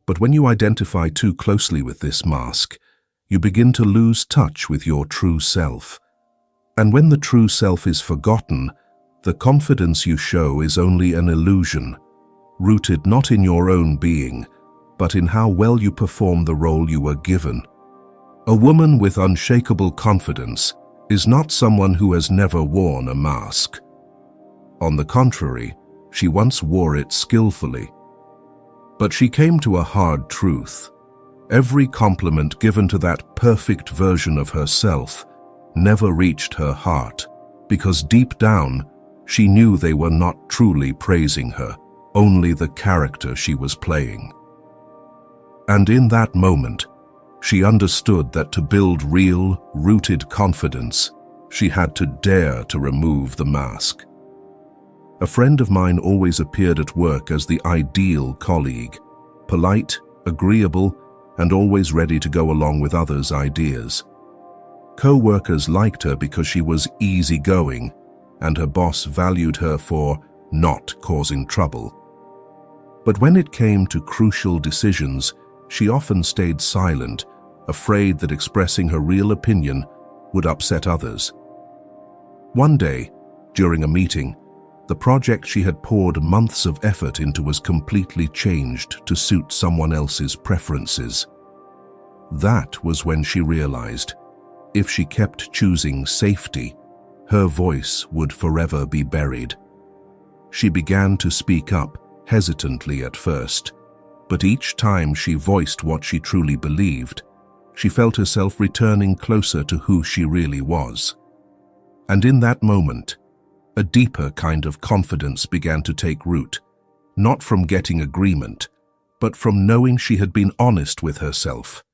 But when you identify too closely with this mask, you begin to lose touch with your true self. And when the true self is forgotten, the confidence you show is only an illusion, rooted not in your own being, but in how well you perform the role you were given. A woman with unshakable confidence is not someone who has never worn a mask. On the contrary, she once wore it skillfully. But she came to a hard truth. Every compliment given to that perfect version of herself never reached her heart, because deep down, she knew they were not truly praising her, only the character she was playing. And in that moment, she understood that to build real, rooted confidence, she had to dare to remove the mask. A friend of mine always appeared at work as the ideal colleague, polite, agreeable, and always ready to go along with others' ideas. Co-workers liked her because she was easygoing, and her boss valued her for not causing trouble. But when it came to crucial decisions, she often stayed silent, afraid that expressing her real opinion would upset others. One day, during a meeting, the project she had poured months of effort into was completely changed to suit someone else's preferences. That was when she realized, if she kept choosing safety, her voice would forever be buried. She began to speak up, hesitantly at first, but each time she voiced what she truly believed, she felt herself returning closer to who she really was. And in that moment, a deeper kind of confidence began to take root, not from getting agreement, but from knowing she had been honest with herself.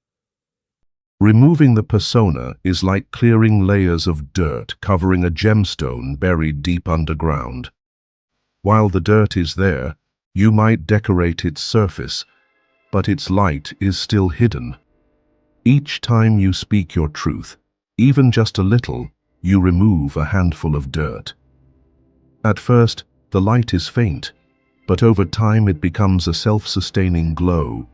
Removing the persona is like clearing layers of dirt covering a gemstone buried deep underground. While the dirt is there, you might decorate its surface, but its light is still hidden. Each time you speak your truth, even just a little, you remove a handful of dirt. At first, the light is faint, but over time it becomes a self-sustaining glow,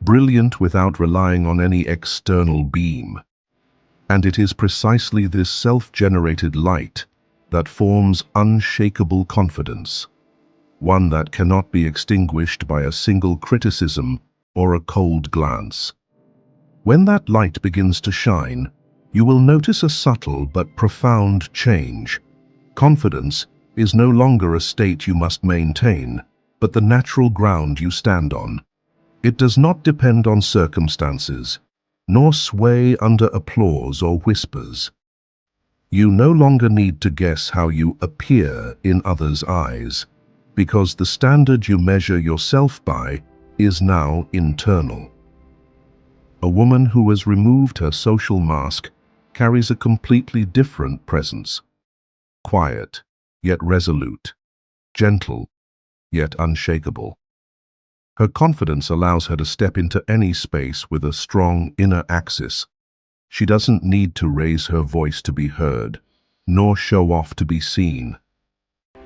brilliant without relying on any external beam. And it is precisely this self-generated light that forms unshakable confidence, one that cannot be extinguished by a single criticism or a cold glance. When that light begins to shine, you will notice a subtle but profound change. Confidence is no longer a state you must maintain, but the natural ground you stand on. It does not depend on circumstances, nor sway under applause or whispers. You no longer need to guess how you appear in others' eyes, because the standard you measure yourself by is now internal. A woman who has removed her social mask carries a completely different presence. Quiet, yet resolute. Gentle, yet unshakable. Her confidence allows her to step into any space with a strong inner axis. She doesn't need to raise her voice to be heard, nor show off to be seen.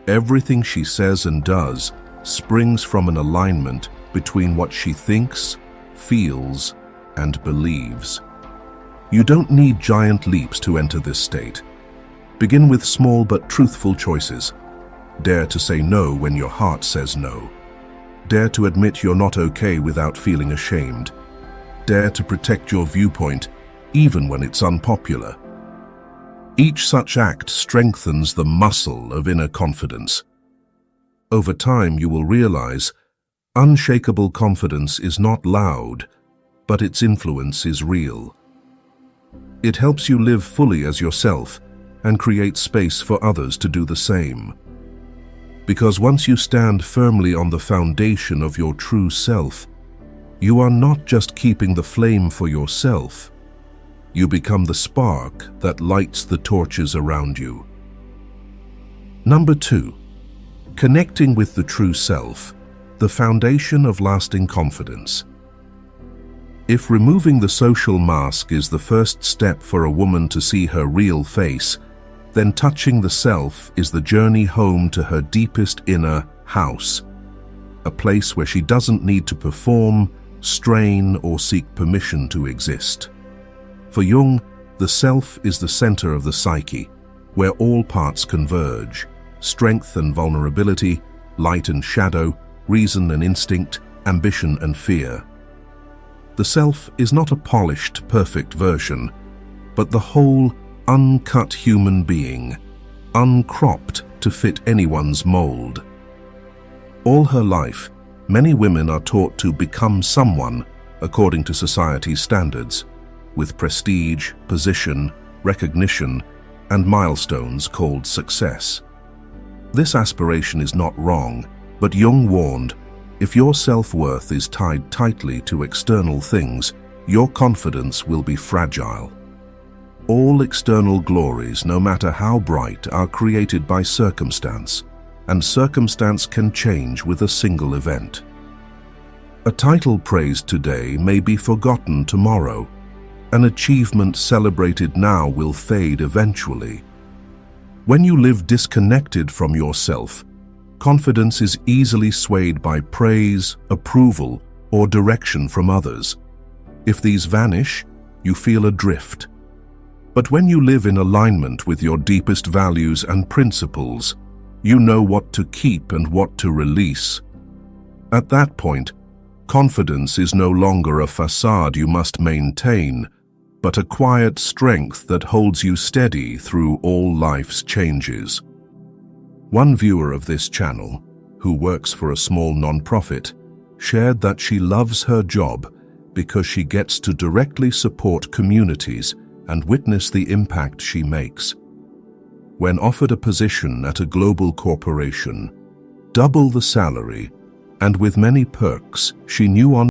Everything she says and does springs from an alignment between what she thinks, feels, and believes. You don't need giant leaps to enter this state. Begin with small but truthful choices. Dare to say no when your heart says no. Dare to admit you're not okay without feeling ashamed. Dare to protect your viewpoint, even when it's unpopular. Each such act strengthens the muscle of inner confidence. Over time, you will realize unshakable confidence is not loud, but its influence is real. It helps you live fully as yourself and create space for others to do the same. Because once you stand firmly on the foundation of your true self, you are not just keeping the flame for yourself, you become the spark that lights the torches around you. Number 2, connecting with the true self, the foundation of lasting confidence. If removing the social mask is the first step for a woman to see her real face, then touching the self is the journey home to her deepest inner house, a place where she doesn't need to perform, strain, or seek permission to exist. For Jung, the self is the center of the psyche, where all parts converge: strength and vulnerability, light and shadow, reason and instinct, ambition and fear. The self is not a polished, perfect version, but the whole, uncut human being, uncropped to fit anyone's mold. All her life, many women are taught to become someone according to society's standards, with prestige, position, recognition, and milestones called success. This aspiration is not wrong, but Jung warned, if your self-worth is tied tightly to external things, your confidence will be fragile. All external glories, no matter how bright, are created by circumstance, and circumstance can change with a single event. A title praised today may be forgotten tomorrow. An achievement celebrated now will fade eventually. When you live disconnected from yourself, confidence is easily swayed by praise, approval, or direction from others. If these vanish, you feel adrift. But when you live in alignment with your deepest values and principles, you know what to keep and what to release. At that point, confidence is no longer a facade you must maintain, but a quiet strength that holds you steady through all life's changes. One viewer of this channel, who works for a small non-profit, shared that she loves her job because she gets to directly support communities and witness the impact she makes. When offered a position at a global corporation, double the salary, and with many perks, she knew on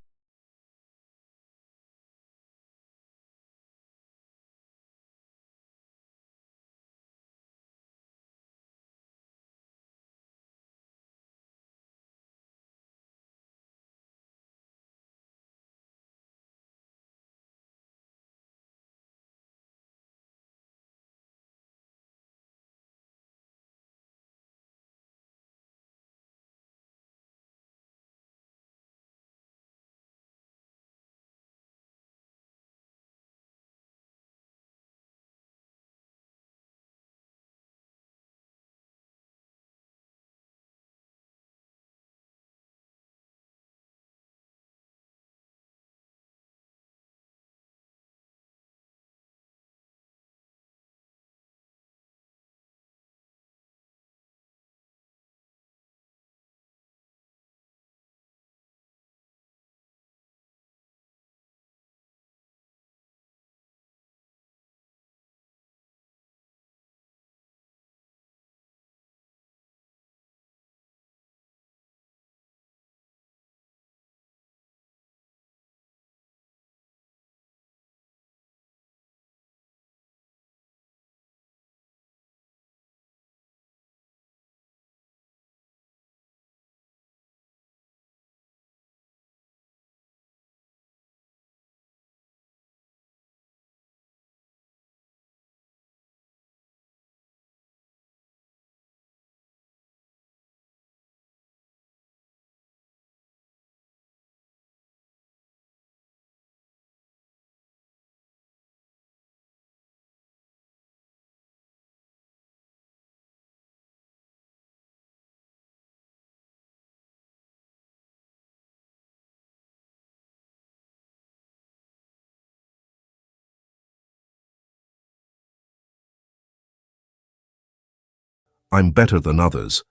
I'm better than others,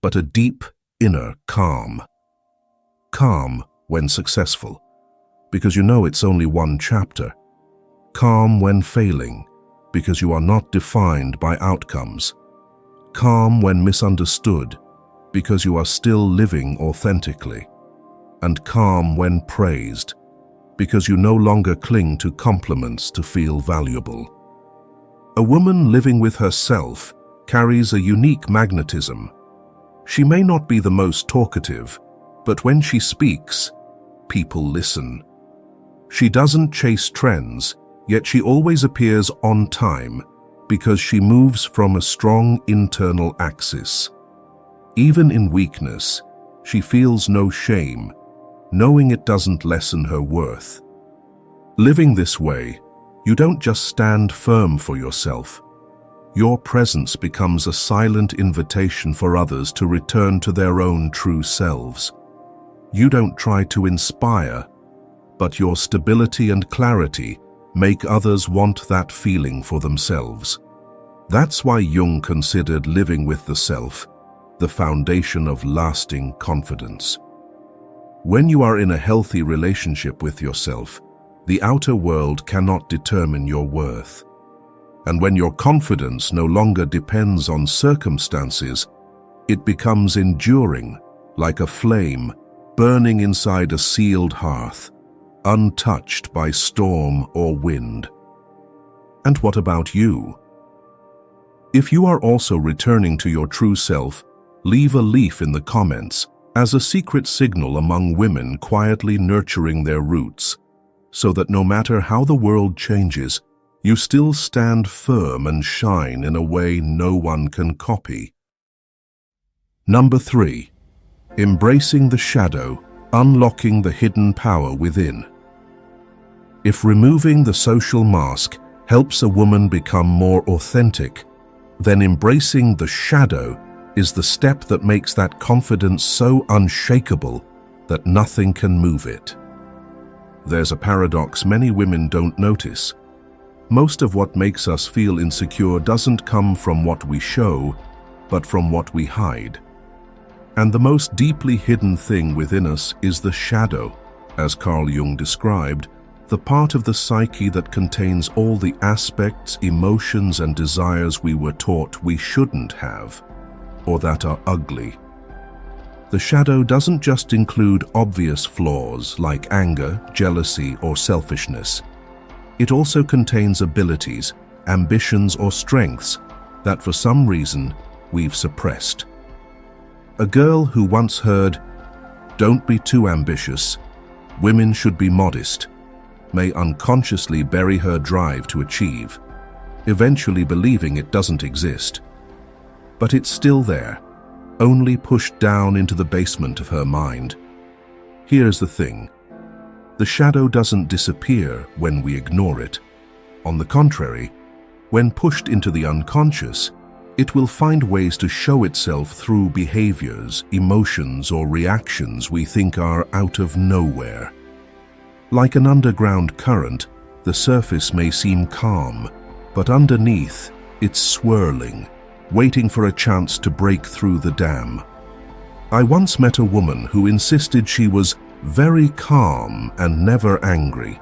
but a deep inner calm. Calm when successful, because you know it's only one chapter. Calm when failing, because you are not defined by outcomes. Calm when misunderstood, because you are still living authentically. And calm when praised, because you no longer cling to compliments to feel valuable. A woman living with herself carries a unique magnetism. She may not be the most talkative, but when she speaks, people listen. She doesn't chase trends, yet she always appears on time because she moves from a strong internal axis. Even in weakness, she feels no shame knowing it doesn't lessen her worth. Living this way, you don't just stand firm for yourself. Your presence becomes a silent invitation for others to return to their own true selves. You don't try to inspire, but your stability and clarity make others want that feeling for themselves. That's why Jung considered living with the self the foundation of lasting confidence. When you are in a healthy relationship with yourself, the outer world cannot determine your worth. And when your confidence no longer depends on circumstances, it becomes enduring, like a flame burning inside a sealed hearth, untouched by storm or wind. And what about you? If you are also returning to your true self, leave a leaf in the comments as a secret signal among women quietly nurturing their roots, so that no matter how the world changes, you still stand firm and shine in a way no one can copy. Number 3. Embracing the shadow, unlocking the hidden power within. If removing the social mask helps a woman become more authentic, then embracing the shadow is the step that makes that confidence so unshakable that nothing can move it. There's a paradox many women don't notice. Most of what makes us feel insecure doesn't come from what we show, but from what we hide. And the most deeply hidden thing within us is the shadow, as Carl Jung described, the part of the psyche that contains all the aspects, emotions, and desires we were taught we shouldn't have, or that are ugly. The shadow doesn't just include obvious flaws like anger, jealousy, or selfishness. It also contains abilities, ambitions, or strengths that for some reason we've suppressed. A girl who once heard, "Don't be too ambitious, women should be modest," may unconsciously bury her drive to achieve, eventually believing it doesn't exist. But it's still there, only pushed down into the basement of her mind. Here's the thing. The shadow doesn't disappear when we ignore it. On the contrary, when pushed into the unconscious, it will find ways to show itself through behaviors, emotions, or reactions we think are out of nowhere. Like an underground current, the surface may seem calm, but underneath, it's swirling, waiting for a chance to break through the dam. I once met a woman who insisted she was very calm and never angry.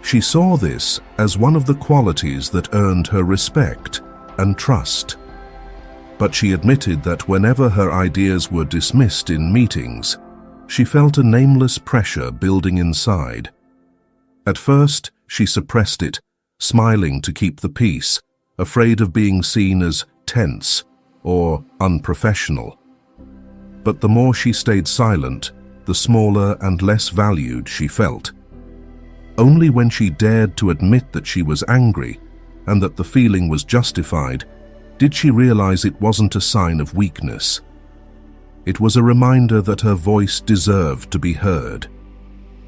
She saw this as one of the qualities that earned her respect and trust. But she admitted that whenever her ideas were dismissed in meetings, she felt a nameless pressure building inside. At first, she suppressed it, smiling to keep the peace, afraid of being seen as tense or unprofessional. But the more she stayed silent, the smaller and less valued she felt. Only when she dared to admit that she was angry and that the feeling was justified, did she realize it wasn't a sign of weakness. It was a reminder that her voice deserved to be heard.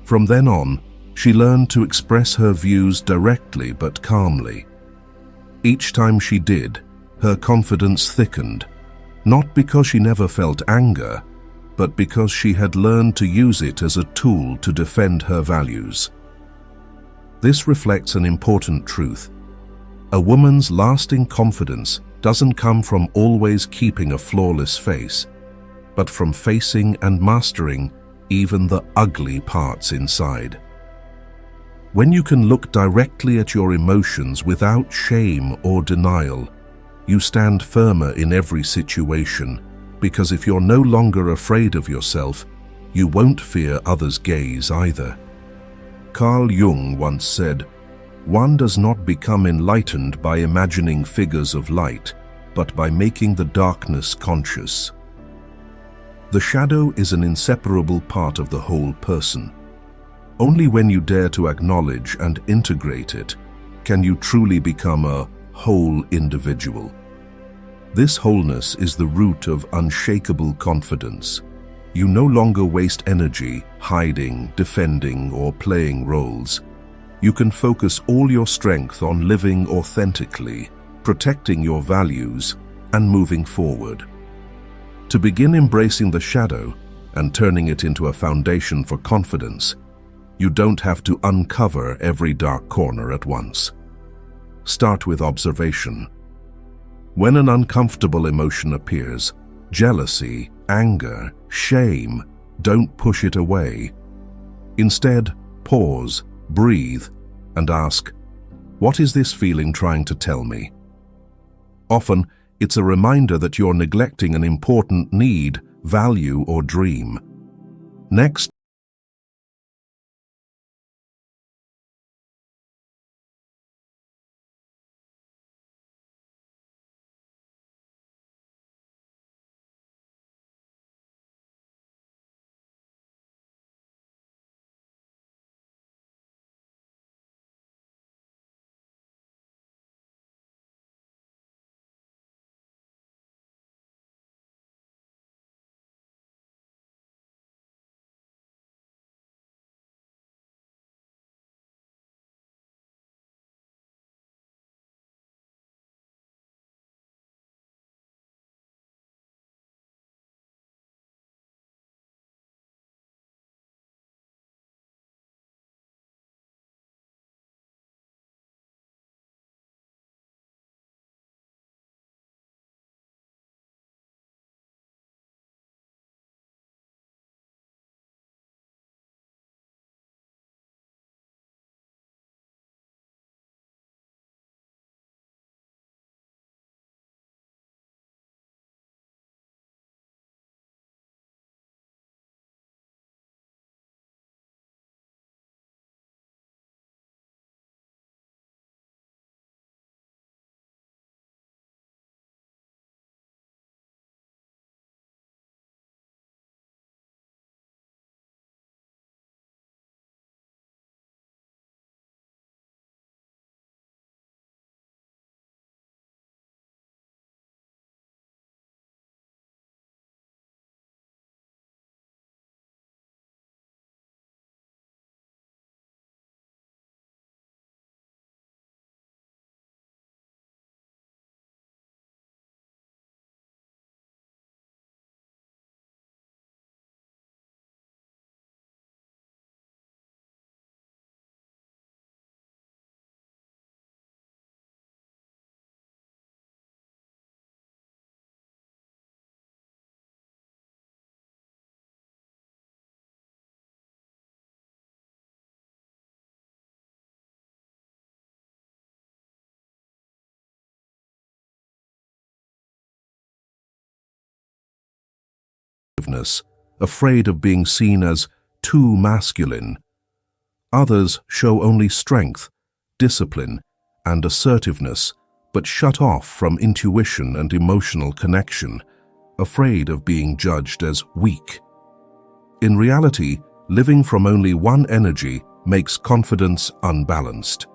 From then on, she learned to express her views directly but calmly. Each time she did, her confidence thickened, not because she never felt anger, but because she had learned to use it as a tool to defend her values. This reflects an important truth. A woman's lasting confidence doesn't come from always keeping a flawless face, but from facing and mastering even the ugly parts inside. When you can look directly at your emotions without shame or denial, you stand firmer in every situation, because if you're no longer afraid of yourself, you won't fear others' gaze either. Carl Jung once said, "One does not become enlightened by imagining figures of light, but by making the darkness conscious." The shadow is an inseparable part of the whole person. Only when you dare to acknowledge and integrate it can you truly become a whole individual. This wholeness is the root of unshakable confidence. You no longer waste energy hiding, defending, or playing roles. You can focus all your strength on living authentically, protecting your values, and moving forward. To begin embracing the shadow and turning it into a foundation for confidence, you don't have to uncover every dark corner at once. Start with observation. When an uncomfortable emotion appears, jealousy, anger, shame, don't push it away. Instead, pause, breathe, and ask, what is this feeling trying to tell me? Often, it's a reminder that you're neglecting an important need, value, or dream. Next, afraid of being seen as too masculine. Others show only strength, discipline, and assertiveness, but shut off from intuition and emotional connection, afraid of being judged as weak. In reality, living from only one energy makes confidence unbalanced.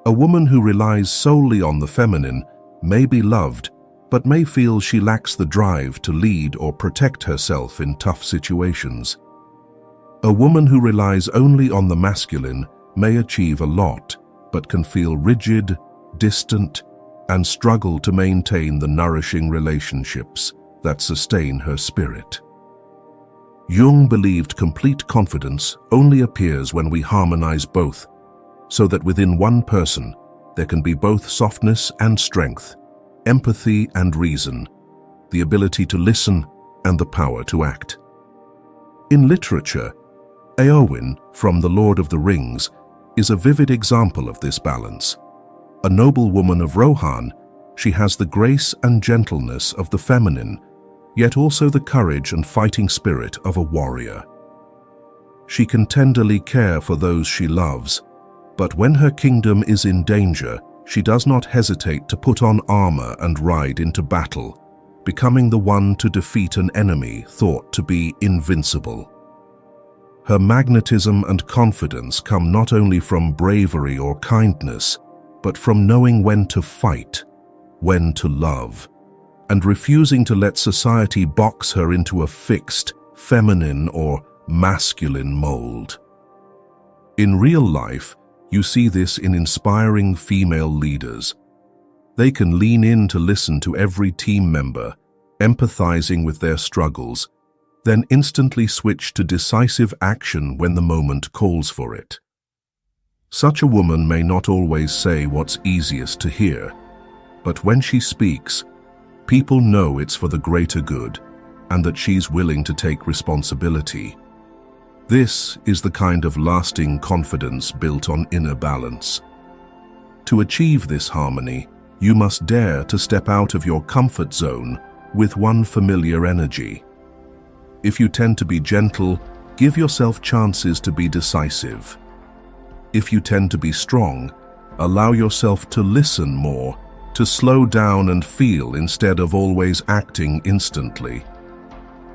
A woman who relies solely on the feminine may be loved, but may feel she lacks the drive to lead or protect herself in tough situations. A woman who relies only on the masculine may achieve a lot, but can feel rigid, distant, and struggle to maintain the nourishing relationships that sustain her spirit. Jung believed complete confidence only appears when we harmonize both, so that within one person there can be both softness and strength, empathy and reason, the ability to listen and the power to act. In literature, Éowyn from The Lord of the Rings is a vivid example of this balance. A noble woman of Rohan, she has the grace and gentleness of the feminine, yet also the courage and fighting spirit of a warrior. She can tenderly care for those she loves, but when her kingdom is in danger, she does not hesitate to put on armor and ride into battle, becoming the one to defeat an enemy thought to be invincible. Her magnetism and confidence come not only from bravery or kindness, but from knowing when to fight, when to love, and refusing to let society box her into a fixed, feminine or masculine mold. In real life, you see this in inspiring female leaders. They can lean in to listen to every team member, empathizing with their struggles, then instantly switch to decisive action when the moment calls for it. Such a woman may not always say what's easiest to hear, but when she speaks, people know it's for the greater good and that she's willing to take responsibility. This is the kind of lasting confidence built on inner balance. To achieve this harmony, you must dare to step out of your comfort zone with one familiar energy. If you tend to be gentle, give yourself chances to be decisive. If you tend to be strong, allow yourself to listen more, to slow down and feel instead of always acting instantly.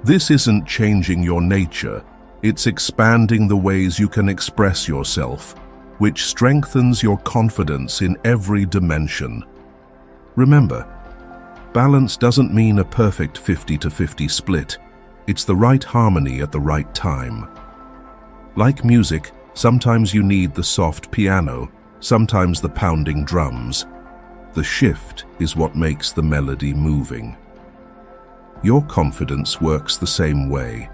This isn't changing your nature, it's expanding the ways you can express yourself, which strengthens your confidence in every dimension. Remember, balance doesn't mean a perfect 50-50 split. It's the right harmony at the right time. Like music, sometimes you need the soft piano, sometimes the pounding drums. The shift is what makes the melody moving. Your confidence works the same way.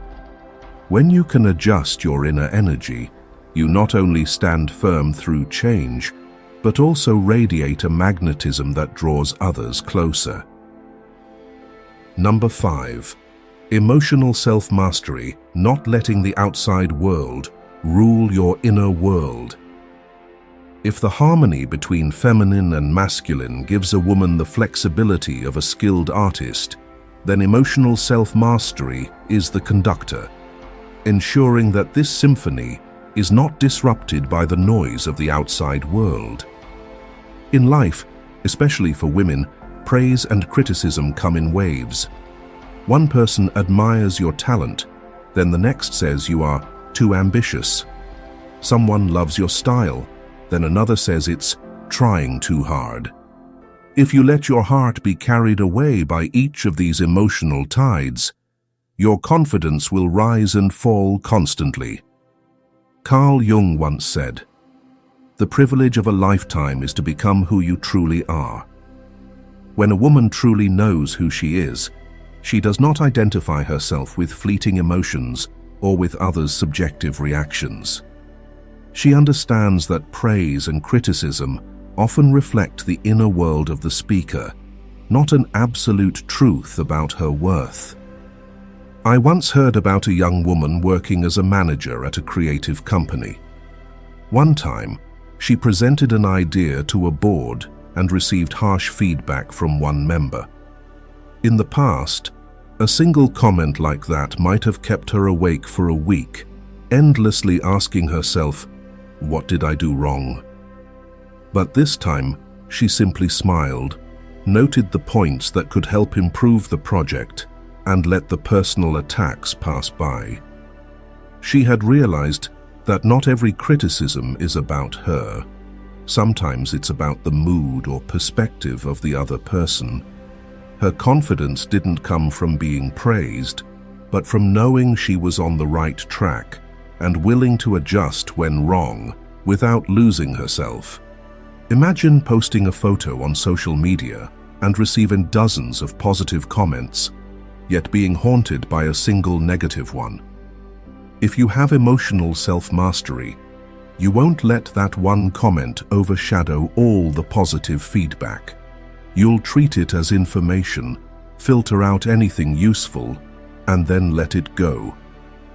When you can adjust your inner energy, you not only stand firm through change, but also radiate a magnetism that draws others closer. Number 5. Emotional self-mastery, not letting the outside world rule your inner world. If the harmony between feminine and masculine gives a woman the flexibility of a skilled artist, then emotional self-mastery is the conductor, ensuring that this symphony is not disrupted by the noise of the outside world. In life, especially for women, praise and criticism come in waves. One person admires your talent, then the next says you are too ambitious. Someone loves your style, then another says it's trying too hard. If you let your heart be carried away by each of these emotional tides, your confidence will rise and fall constantly. Carl Jung once said, "The privilege of a lifetime is to become who you truly are." When a woman truly knows who she is, she does not identify herself with fleeting emotions or with others' subjective reactions. She understands that praise and criticism often reflect the inner world of the speaker, not an absolute truth about her worth. I once heard about a young woman working as a manager at a creative company. One time, she presented an idea to a board and received harsh feedback from one member. In the past, a single comment like that might have kept her awake for a week, endlessly asking herself, "What did I do wrong?" But this time, she simply smiled, noted the points that could help improve the project, and let the personal attacks pass by. She had realized that not every criticism is about her. Sometimes it's about the mood or perspective of the other person. Her confidence didn't come from being praised, but from knowing she was on the right track and willing to adjust when wrong without losing herself. Imagine posting a photo on social media and receiving dozens of positive comments, yet being haunted by a single negative one. If you have emotional self-mastery, you won't let that one comment overshadow all the positive feedback. You'll treat it as information, filter out anything useful, and then let it go,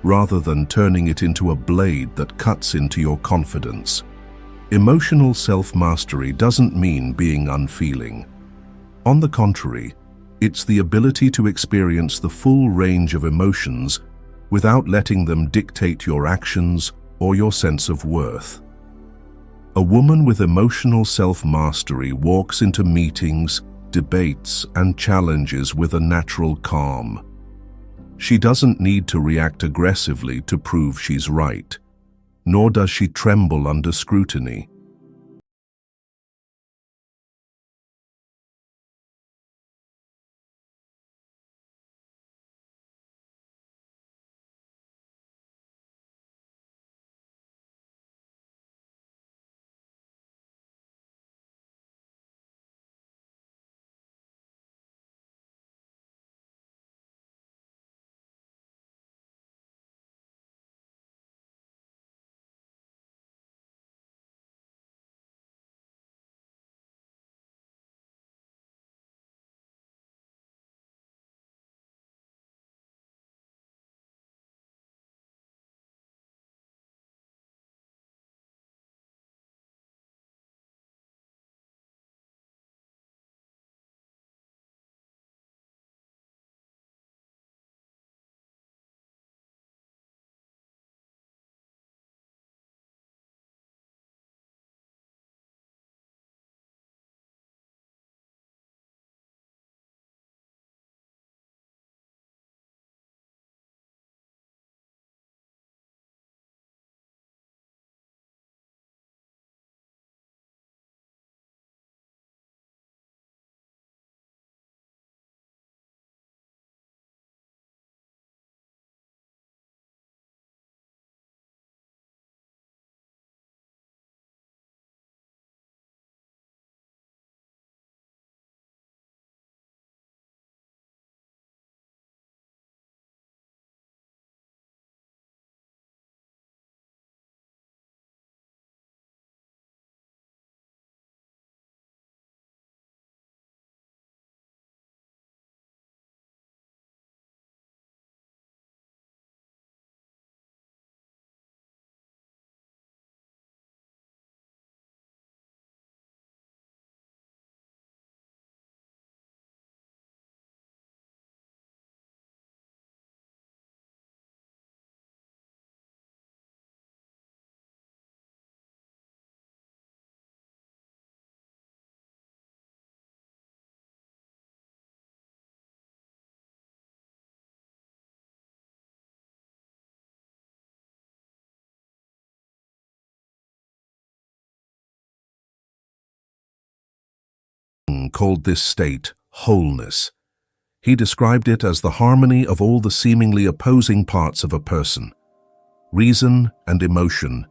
rather than turning it into a blade that cuts into your confidence. Emotional self-mastery doesn't mean being unfeeling. On the contrary, it's the ability to experience the full range of emotions without letting them dictate your actions or your sense of worth. A woman with emotional self-mastery walks into meetings, debates, and challenges with a natural calm. She doesn't need to react aggressively to prove she's right, nor does she tremble under scrutiny. Jung called this state wholeness. He described it as the harmony of all the seemingly opposing parts of a person: reason and emotion,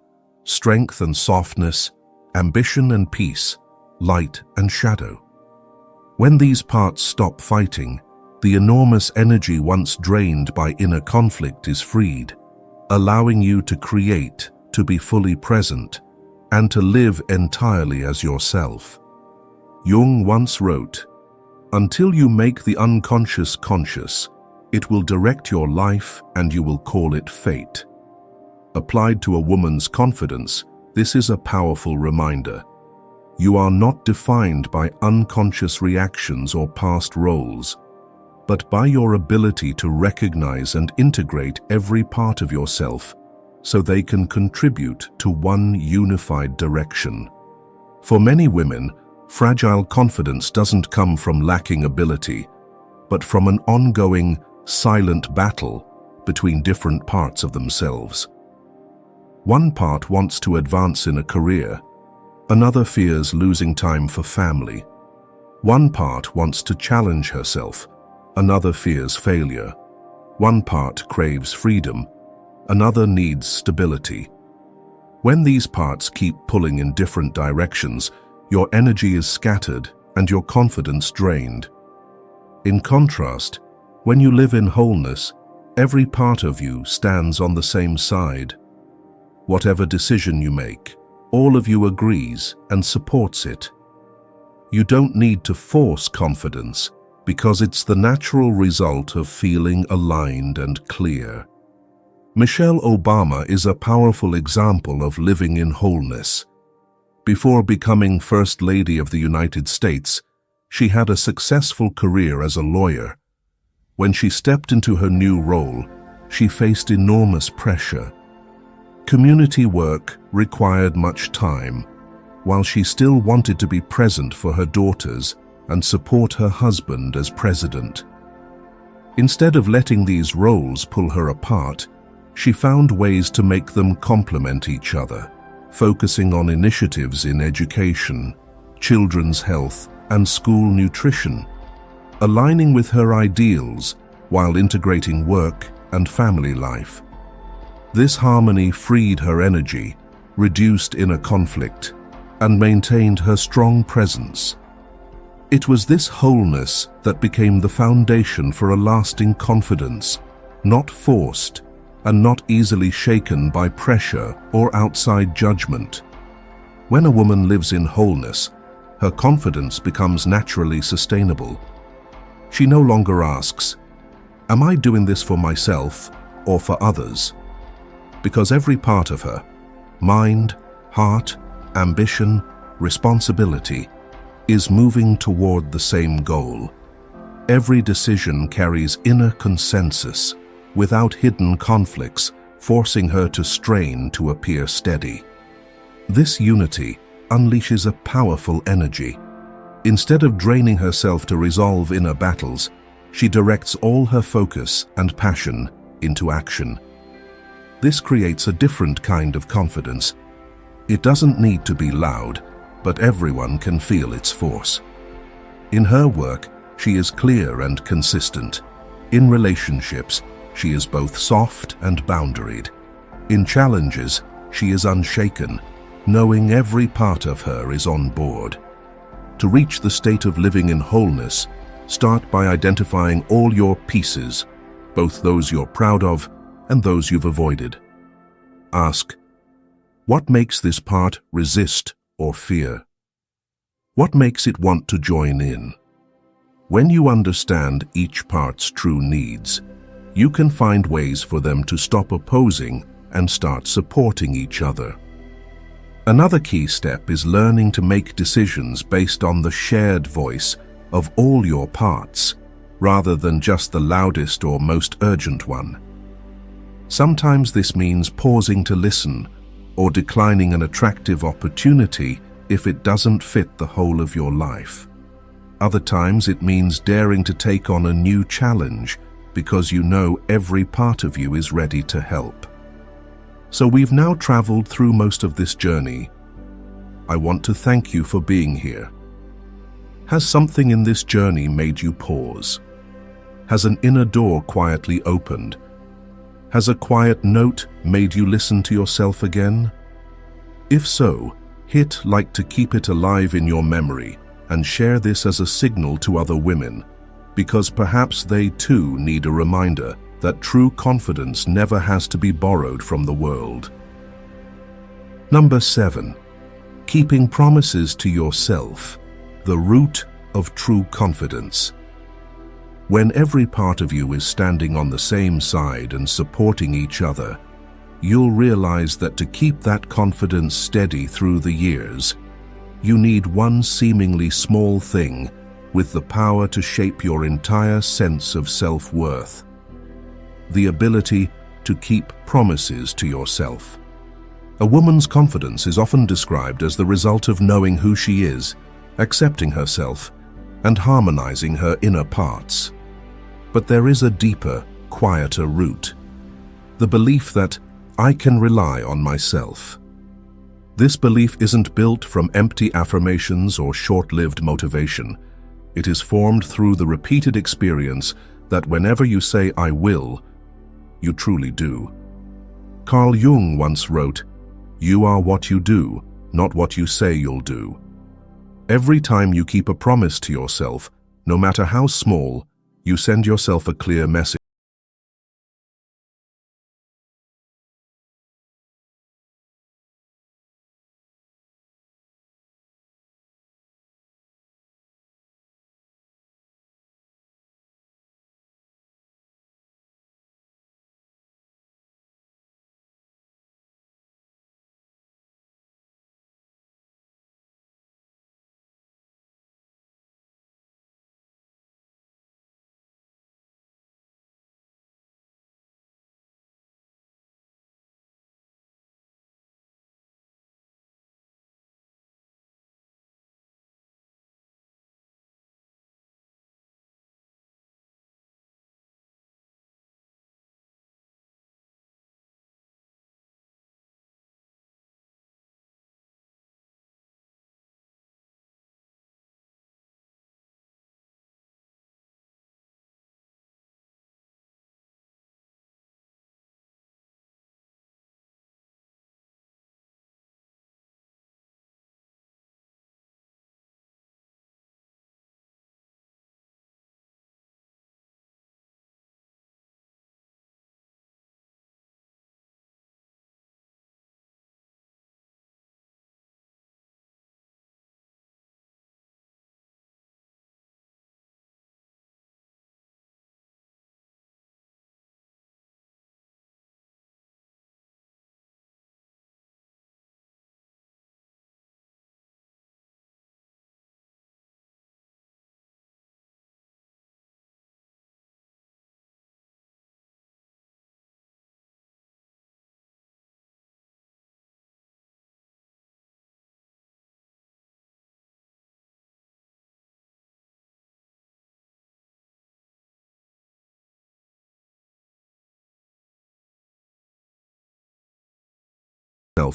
strength and softness, ambition and peace, light and shadow. When these parts stop fighting, the enormous energy once drained by inner conflict is freed, allowing you to create, to be fully present, and to live entirely as yourself. Jung once wrote, "Until you make the unconscious conscious, it will direct your life and you will call it fate." Applied to a woman's confidence, this is a powerful reminder. You are not defined by unconscious reactions or past roles, but by your ability to recognize and integrate every part of yourself so they can contribute to one unified direction. For many women, fragile confidence doesn't come from lacking ability, but from an ongoing, silent battle between different parts of themselves. One part wants to advance in a career, another fears losing time for family. One part wants to challenge herself, another fears failure. One part craves freedom, another needs stability. When these parts keep pulling in different directions, your energy is scattered and your confidence drained. In contrast, when you live in wholeness, every part of you stands on the same side. Whatever decision you make, all of you agrees and supports it. You don't need to force confidence because it's the natural result of feeling aligned and clear. Michelle Obama is a powerful example of living in wholeness. Before becoming First Lady of the United States, she had a successful career as a lawyer. When she stepped into her new role, she faced enormous pressure. Community work required much time, while she still wanted to be present for her daughters and support her husband as president. Instead of letting these roles pull her apart, she found ways to make them complement each other, focusing on initiatives in education, children's health, and school nutrition, aligning with her ideals while integrating work and family life. This harmony freed her energy, reduced inner conflict, and maintained her strong presence. It was this wholeness that became the foundation for a lasting confidence, not forced and not easily shaken by pressure or outside judgment. When a woman lives in wholeness, her confidence becomes naturally sustainable. She no longer asks, "Am I doing this for myself or for others?" Because every part of her, mind, heart, ambition, responsibility, is moving toward the same goal. Every decision carries inner consensus, without hidden conflicts, forcing her to strain to appear steady. This unity unleashes a powerful energy. Instead of draining herself to resolve inner battles, she directs all her focus and passion into action. This creates a different kind of confidence. It doesn't need to be loud, but everyone can feel its force. In her work, she is clear and consistent. In relationships, she is both soft and boundaried. In challenges, she is unshaken, knowing every part of her is on board. To reach the state of living in wholeness, start by identifying all your pieces, both those you're proud of and those you've avoided. Ask, what makes this part resist or fear? What makes it want to join in? When you understand each part's true needs, you can find ways for them to stop opposing and start supporting each other. Another key step is learning to make decisions based on the shared voice of all your parts, rather than just the loudest or most urgent one. Sometimes this means pausing to listen or declining an attractive opportunity if it doesn't fit the whole of your life. Other times it means daring to take on a new challenge because you know every part of you is ready to help. So we've now traveled through most of this journey. I want to thank you for being here. Has something in this journey made you pause? Has an inner door quietly opened? Has a quiet note made you listen to yourself again? If so, hit like to keep it alive in your memory and share this as a signal to other women, because perhaps they too need a reminder that true confidence never has to be borrowed from the world. Number 7. Keeping promises to yourself, the root of true confidence. When every part of you is standing on the same side and supporting each other, you'll realize that to keep that confidence steady through the years, you need one seemingly small thing with the power to shape your entire sense of self-worth: the ability to keep promises to yourself. A woman's confidence is often described as the result of knowing who she is, accepting herself, and harmonizing her inner parts. But there is a deeper, quieter root: the belief that I can rely on myself. This belief isn't built from empty affirmations or short-lived motivation. It is formed through the repeated experience that whenever you say "I will," you truly do. Carl Jung once wrote, "You are what you do, not what you say you'll do." Every time you keep a promise to yourself, no matter how small, you send yourself a clear message.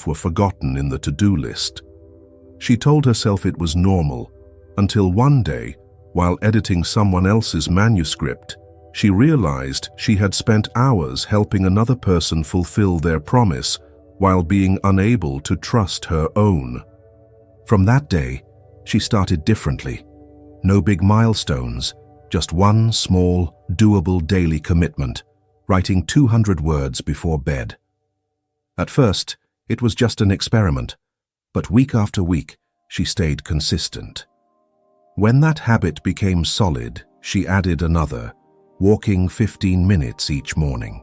Were forgotten in the to-do list. She told herself it was normal, until one day, while editing someone else's manuscript, she realized she had spent hours helping another person fulfill their promise while being unable to trust her own. From that day, she started differently. No big milestones, just one small, doable daily commitment, writing 200 words before bed. At first, it was just an experiment, but week after week, she stayed consistent. When that habit became solid, she added another, walking 15 minutes each morning.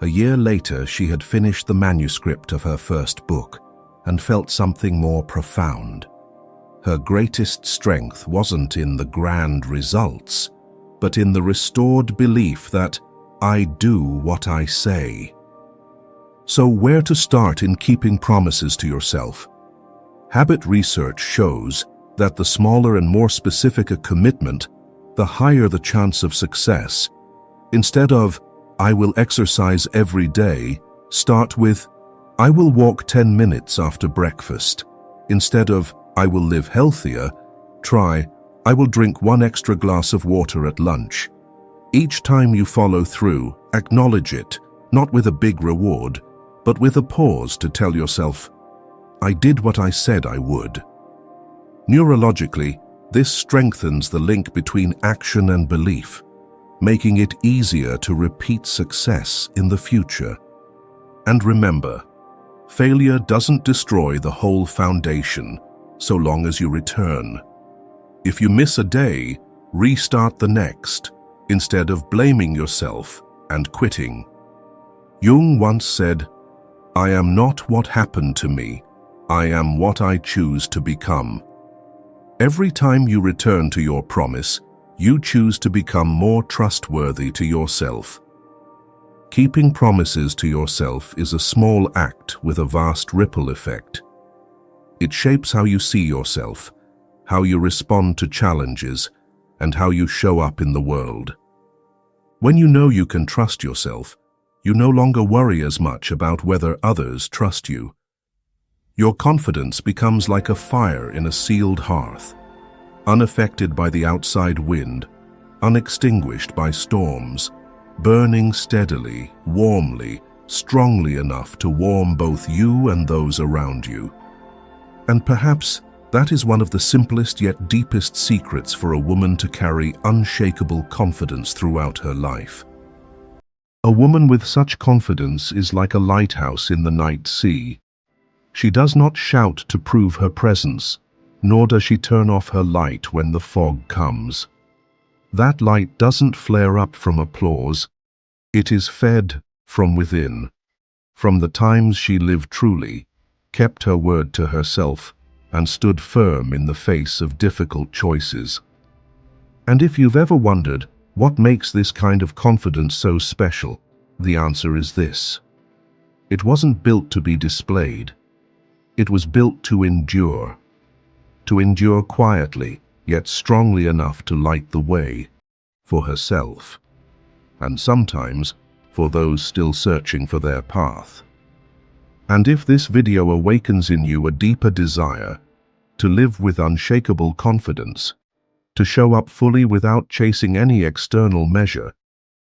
A year later, she had finished the manuscript of her first book and felt something more profound. Her greatest strength wasn't in the grand results, but in the restored belief that I do what I say. So where to start in keeping promises to yourself? Habit research shows that the smaller and more specific a commitment, the higher the chance of success. Instead of, I will exercise every day, start with, I will walk 10 minutes after breakfast. Instead of, I will live healthier, try, I will drink 1 extra glass of water at lunch. Each time you follow through, acknowledge it, not with a big reward, but with a pause to tell yourself, I did what I said I would. Neurologically, this strengthens the link between action and belief, making it easier to repeat success in the future. And remember, failure doesn't destroy the whole foundation so long as you return. If you miss a day, restart the next, instead of blaming yourself and quitting. Jung once said, I am not what happened to me, I am what I choose to become. Every time you return to your promise, you choose to become more trustworthy to yourself. Keeping promises to yourself is a small act with a vast ripple effect. It shapes how you see yourself, how you respond to challenges, and how you show up in the world. When you know you can trust yourself, you no longer worry as much about whether others trust you. Your confidence becomes like a fire in a sealed hearth, unaffected by the outside wind, unextinguished by storms, burning steadily, warmly, strongly enough to warm both you and those around you. And perhaps that is one of the simplest yet deepest secrets for a woman to carry unshakable confidence throughout her life. A woman with such confidence is like a lighthouse in the night sea. She does not shout to prove her presence, nor does she turn off her light when the fog comes. That light doesn't flare up from applause. It is fed from within. From the times she lived truly, kept her word to herself, and stood firm in the face of difficult choices. And if you've ever wondered what makes this kind of confidence so special, the answer is this. It wasn't built to be displayed. It was built to endure quietly, yet strongly enough to light the way for herself, and sometimes for those still searching for their path. And if this video awakens in you a deeper desire to live with unshakable confidence, to show up fully without chasing any external measure,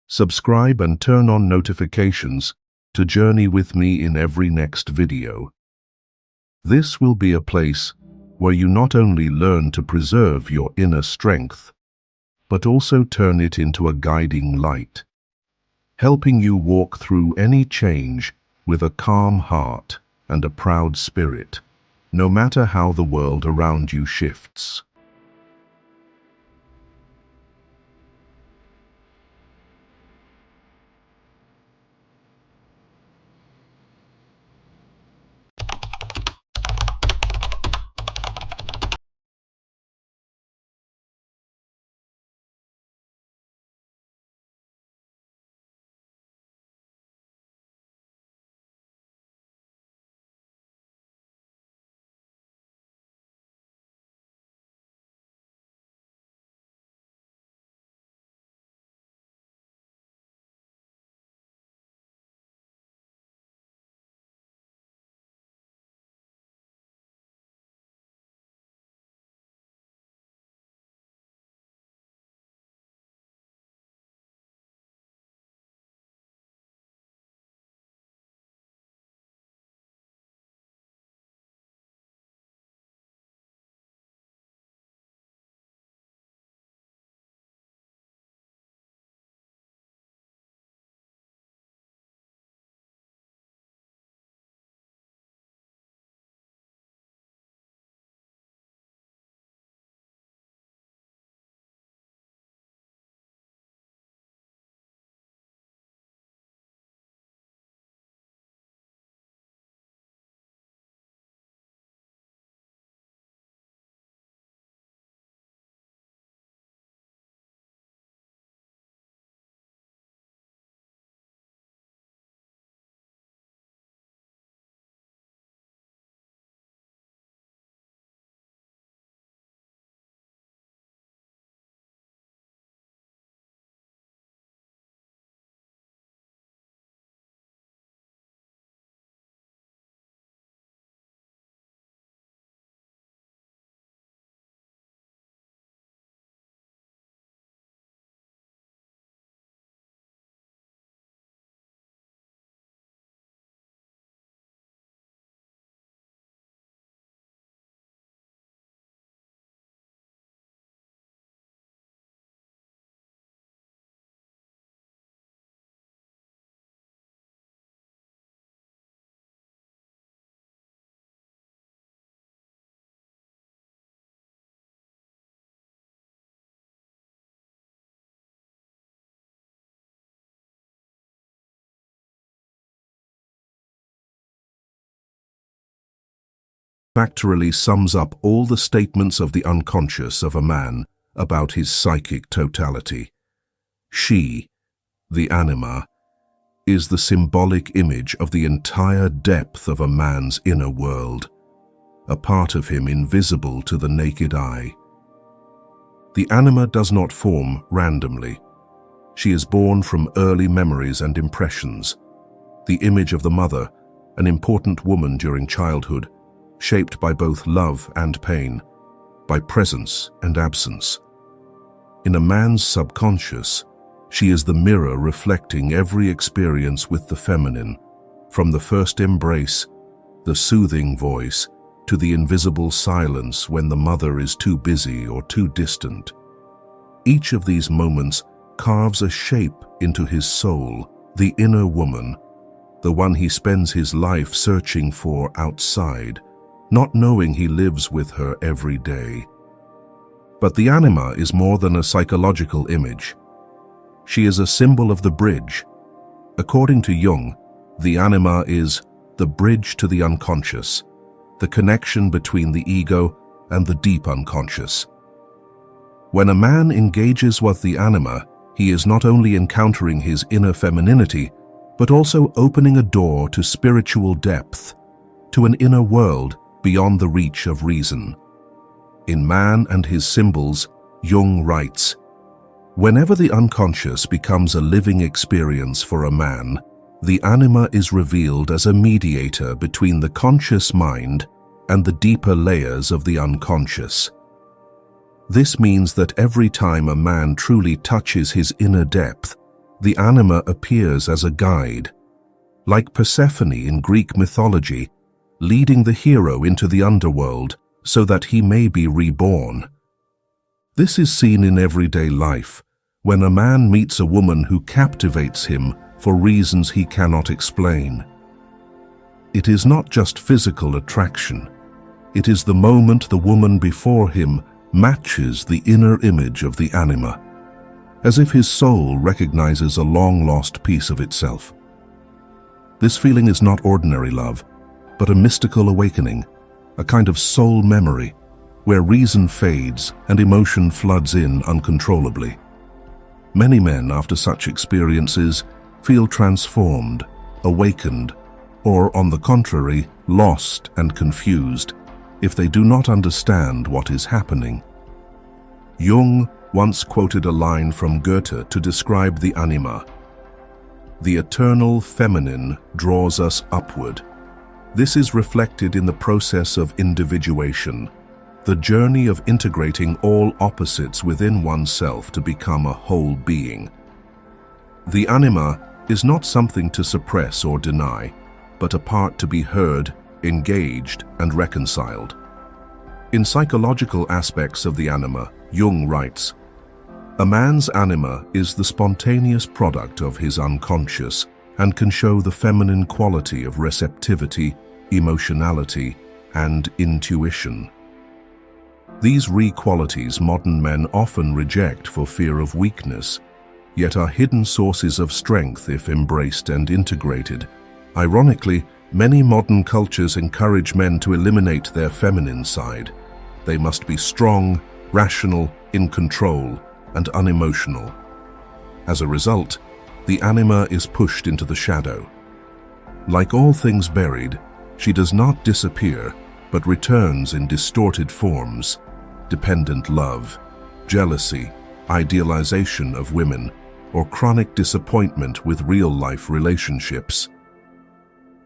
subscribe and turn on notifications to journey with me in every next video. This will be a place where you not only learn to preserve your inner strength, but also turn it into a guiding light, helping you walk through any change with a calm heart and a proud spirit, no matter how the world around you shifts. factually sums up all the statements of the unconscious of a man about his psychic totality. She, the anima, is the symbolic image of the entire depth of a man's inner world, a part of him invisible to the naked eye. The anima does not form randomly. She is born from early memories and impressions. The image of the mother, an important woman during childhood, shaped by both love and pain, by presence and absence. In a man's subconscious, she is the mirror reflecting every experience with the feminine, from the first embrace, the soothing voice, to the invisible silence when the mother is too busy or too distant. Each of these moments carves a shape into his soul, the inner woman, the one he spends his life searching for outside, not knowing he lives with her every day. But the anima is more than a psychological image. She is a symbol of the bridge. According to Jung, the anima is the bridge to the unconscious, the connection between the ego and the deep unconscious. When a man engages with the anima, he is not only encountering his inner femininity, but also opening a door to spiritual depth, to an inner world beyond the reach of reason. In Man and His Symbols, Jung writes, "Whenever the unconscious becomes a living experience for a man, the anima is revealed as a mediator between the conscious mind and the deeper layers of the unconscious. This means that every time a man truly touches his inner depth, the anima appears as a guide, like Persephone in Greek mythology, leading the hero into the underworld so that he may be reborn. This is seen in everyday life, when a man meets a woman who captivates him for reasons he cannot explain. It is not just physical attraction. It is the moment the woman before him matches the inner image of the anima, as if his soul recognizes a long-lost piece of itself. This feeling is not ordinary love, but a mystical awakening, a kind of soul memory, where reason fades and emotion floods in uncontrollably. Many men, after such experiences, feel transformed, awakened, or, on the contrary, lost and confused, if they do not understand what is happening. Jung once quoted a line from Goethe to describe the anima. "The eternal feminine draws us upward." This is reflected in the process of individuation, the journey of integrating all opposites within oneself to become a whole being. The anima is not something to suppress or deny, but a part to be heard, engaged, and reconciled. In psychological aspects of the anima, Jung writes, "A man's anima is the spontaneous product of his unconscious and can show the feminine quality of receptivity, emotionality, and intuition. These qualities modern men often reject for fear of weakness, yet are hidden sources of strength if embraced and integrated. Ironically, many modern cultures encourage men to eliminate their feminine side. They must be strong, rational, in control, and unemotional. As a result, the anima is pushed into the shadow. Like all things buried, she does not disappear, but returns in distorted forms: dependent love, jealousy, idealization of women, or chronic disappointment with real-life relationships.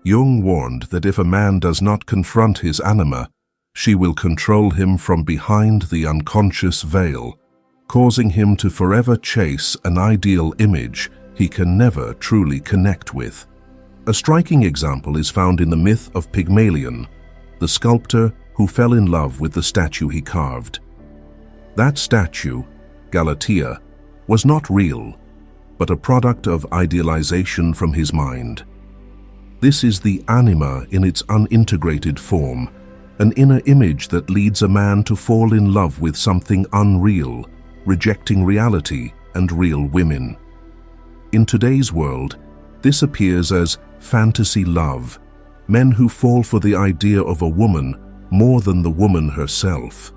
Jung warned that if a man does not confront his anima, she will control him from behind the unconscious veil, causing him to forever chase an ideal image he can never truly connect with. A striking example is found in the myth of Pygmalion, the sculptor who fell in love with the statue he carved. That statue, Galatea, was not real, but a product of idealization from his mind. This is the anima in its unintegrated form, an inner image that leads a man to fall in love with something unreal, rejecting reality and real women. In today's world, this appears as fantasy love, men who fall for the idea of a woman more than the woman herself.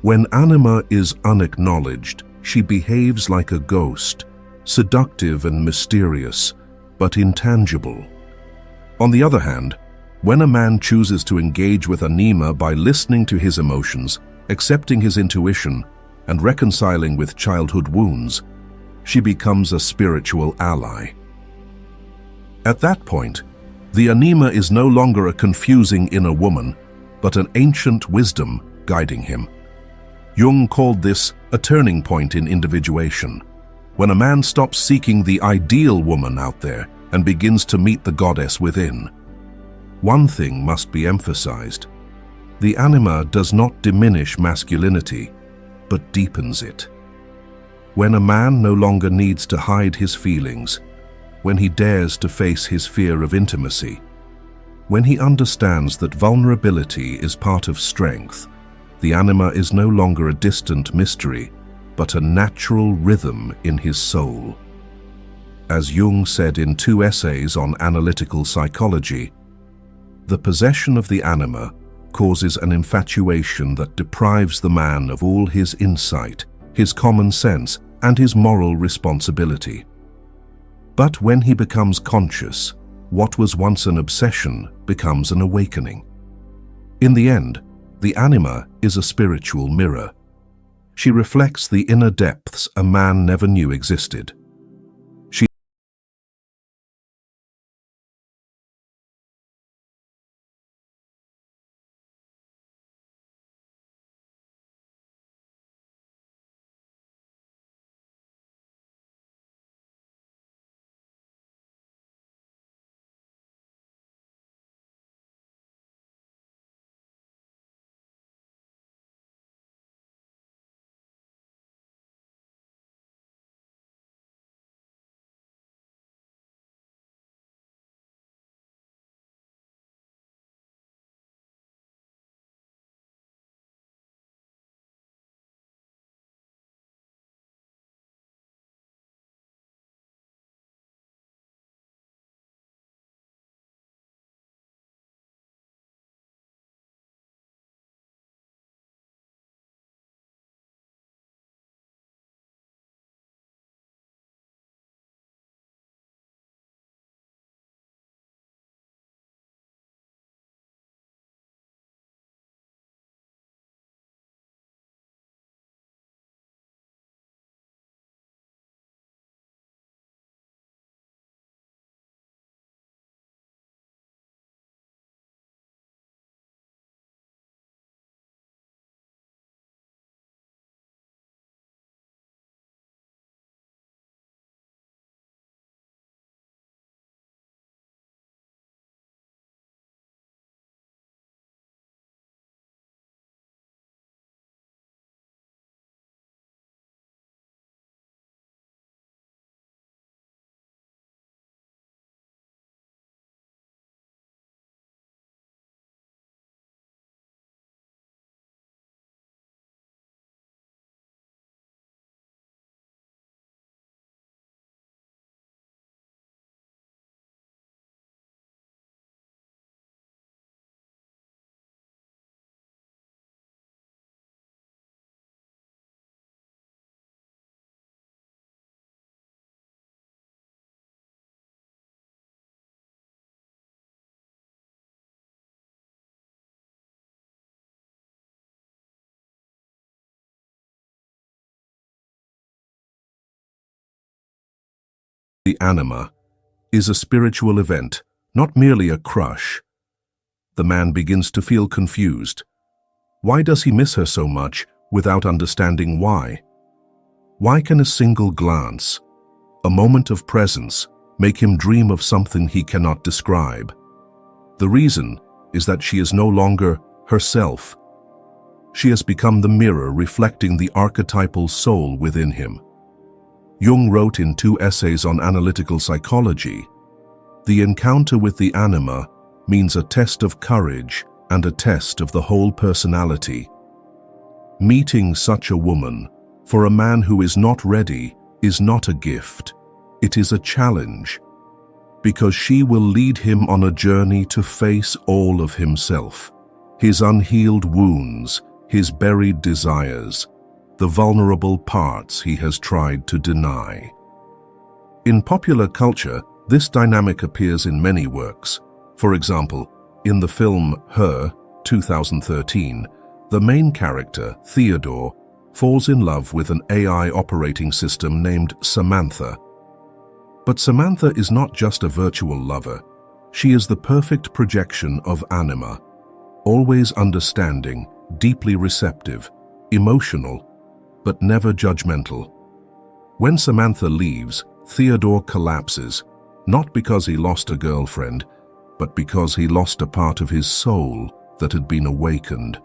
When anima is unacknowledged, she behaves like a ghost, seductive and mysterious, but intangible. On the other hand, when a man chooses to engage with anima by listening to his emotions, accepting his intuition, and reconciling with childhood wounds, she becomes a spiritual ally. At that point, the anima is no longer a confusing inner woman, but an ancient wisdom guiding him. Jung called this a turning point in individuation, when a man stops seeking the ideal woman out there and begins to meet the goddess within. One thing must be emphasized. The anima does not diminish masculinity, but deepens it. When a man no longer needs to hide his feelings, when he dares to face his fear of intimacy, when he understands that vulnerability is part of strength, the anima is no longer a distant mystery, but a natural rhythm in his soul. As Jung said in 2 essays on analytical psychology, the possession of the anima causes an infatuation that deprives the man of all his insight, his common sense, and his moral responsibility. But when he becomes conscious, what was once an obsession becomes an awakening. In the end, the anima is a spiritual mirror. She reflects the inner depths a man never knew existed. The anima is a spiritual event, not merely a crush. The man begins to feel confused. Why does he miss her so much without understanding why? Why can a single glance, a moment of presence, make him dream of something he cannot describe? The reason is that she is no longer herself. She has become the mirror reflecting the archetypal soul within him. Jung wrote in 2 essays on analytical psychology, "The encounter with the anima means a test of courage and a test of the whole personality." Meeting such a woman, for a man who is not ready, is not a gift. It is a challenge, because she will lead him on a journey to face all of himself. his unhealed wounds, his buried desires, the vulnerable parts he has tried to deny. In popular culture, this dynamic appears in many works. For example, in the film Her, 2013, the main character, Theodore, falls in love with an AI operating system named Samantha. But Samantha is not just a virtual lover. She is the perfect projection of anima, always understanding, deeply receptive, emotional, but never judgmental. When Samantha leaves, Theodore collapses, not because he lost a girlfriend, but because he lost a part of his soul that had been awakened.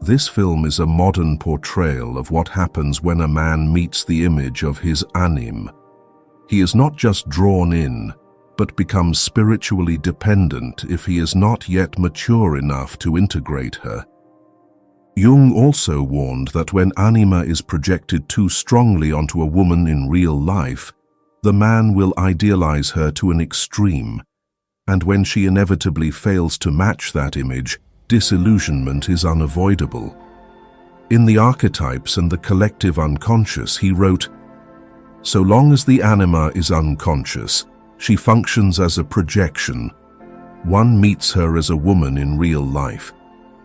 This film is a modern portrayal of what happens when a man meets the image of his anim. He is not just drawn in, but becomes spiritually dependent if he is not yet mature enough to integrate her. Jung also warned that when anima is projected too strongly onto a woman in real life, the man will idealize her to an extreme, and when she inevitably fails to match that image, disillusionment is unavoidable. In The Archetypes and the Collective Unconscious, he wrote, "So long as the anima is unconscious, she functions as a projection. One meets her as a woman in real life,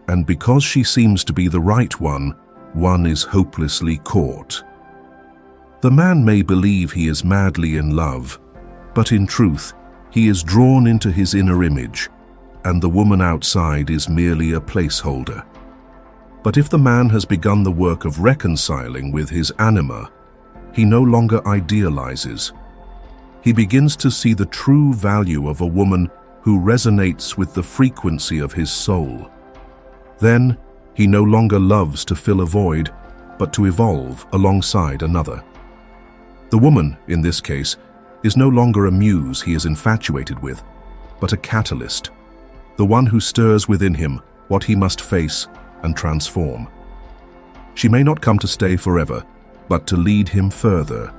and because she seems to be the right one is hopelessly caught." The man may believe he is madly in love, but in truth, he is drawn into his inner image, and the woman outside is merely a placeholder. But if the man has begun the work of reconciling with his anima, he no longer idealizes. He begins to see the true value of a woman who resonates with the frequency of his soul. Then, he no longer loves to fill a void, but to evolve alongside another. The woman, in this case, is no longer a muse he is infatuated with, but a catalyst, the one who stirs within him what he must face and transform. She may not come to stay forever, but to lead him further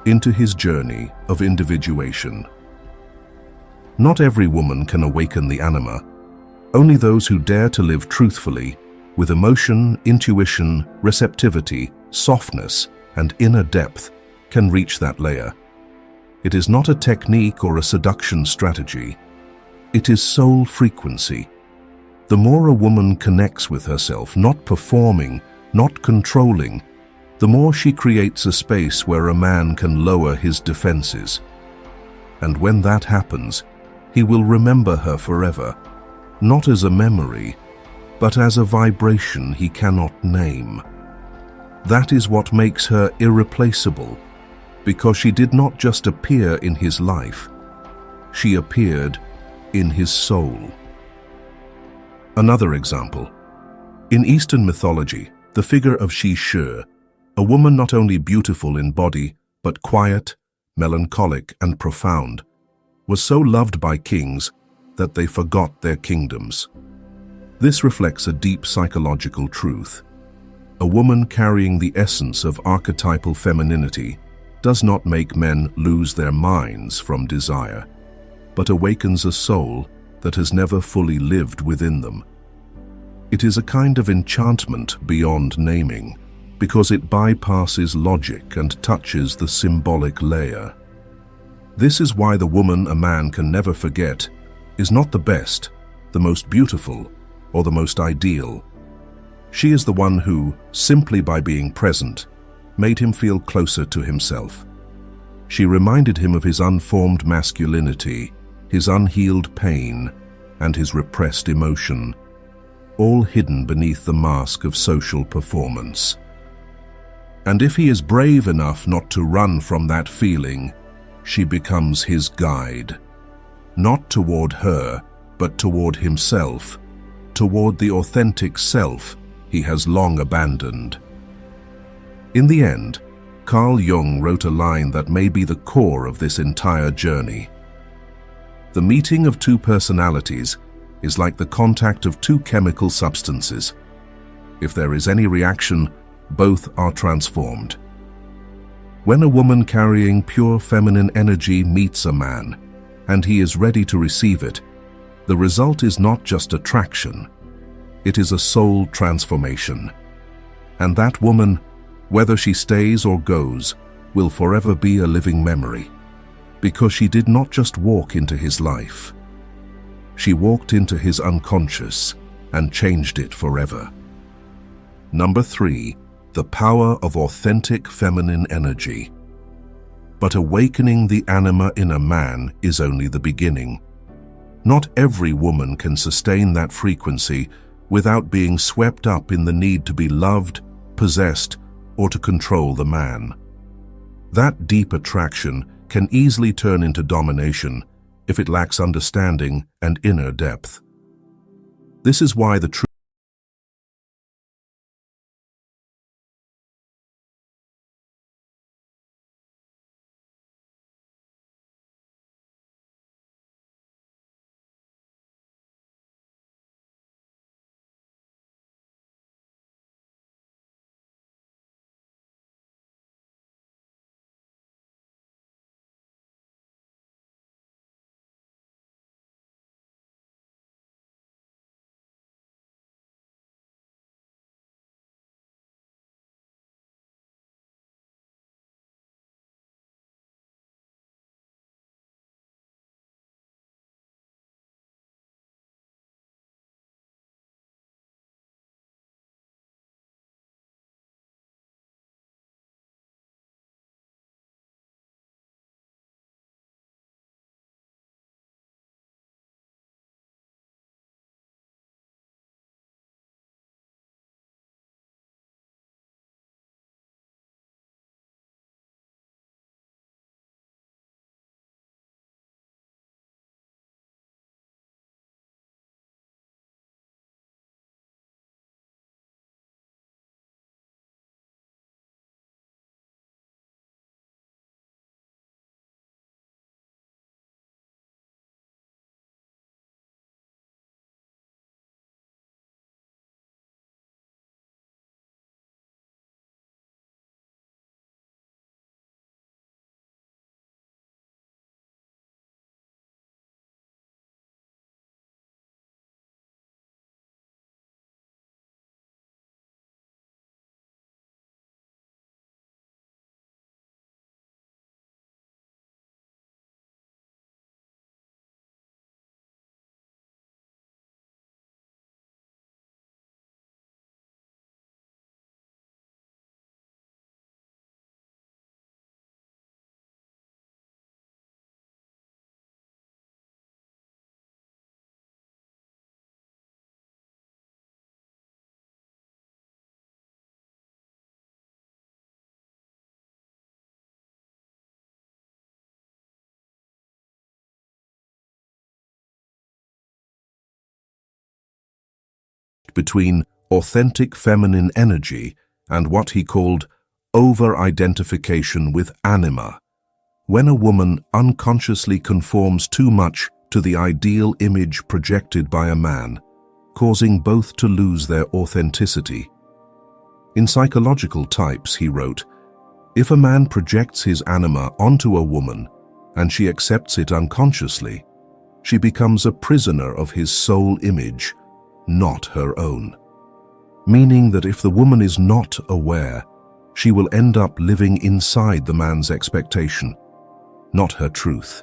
into his journey of individuation. Not every woman can awaken the anima. Only those who dare to live truthfully, with emotion, intuition, receptivity, softness, and inner depth, can reach that layer. It is not a technique or a seduction strategy. It is soul frequency. The more a woman connects with herself, not performing, not controlling, the more she creates a space where a man can lower his defenses. And when that happens, he will remember her forever, not as a memory, but as a vibration he cannot name. That is what makes her irreplaceable, because she did not just appear in his life, she appeared in his soul. Another example. In Eastern mythology, the figure of She-Shur, a woman not only beautiful in body, but quiet, melancholic, and profound, was so loved by kings that they forgot their kingdoms. This reflects a deep psychological truth. A woman carrying the essence of archetypal femininity does not make men lose their minds from desire, but awakens a soul that has never fully lived within them. It is a kind of enchantment beyond naming, because it bypasses logic and touches the symbolic layer. This is why the woman a man can never forget is not the best, the most beautiful, or the most ideal. She is the one who, simply by being present, made him feel closer to himself. She reminded him of his unformed masculinity, his unhealed pain, and his repressed emotion, all hidden beneath the mask of social performance. And if he is brave enough not to run from that feeling, she becomes his guide, not toward her, but toward himself, toward the authentic self he has long abandoned. In the end, Carl Jung wrote a line that may be the core of this entire journey. The meeting of two personalities is like the contact of two chemical substances. If there is any reaction, both are transformed. When a woman carrying pure feminine energy meets a man, and he is ready to receive it, the result is not just attraction, It is a soul transformation. And that woman, whether she stays or goes, will forever be a living memory, because she did not just walk into his life. She walked into his unconscious and changed it forever. Number 3, the power of authentic feminine energy. But awakening the anima in a man is only the beginning. Not every woman can sustain that frequency without being swept up in the need to be loved, possessed, or to control the man. That deep attraction can easily turn into domination if it lacks understanding and inner depth. This is why the true between authentic feminine energy and what he called over-identification with anima. When a woman unconsciously conforms too much to the ideal image projected by a man, causing both to lose their authenticity. In Psychological Types, he wrote, "If a man projects his anima onto a woman and she accepts it unconsciously, she becomes a prisoner of his soul image, not her own." Meaning that if the woman is not aware, she will end up living inside the man's expectation, not her truth.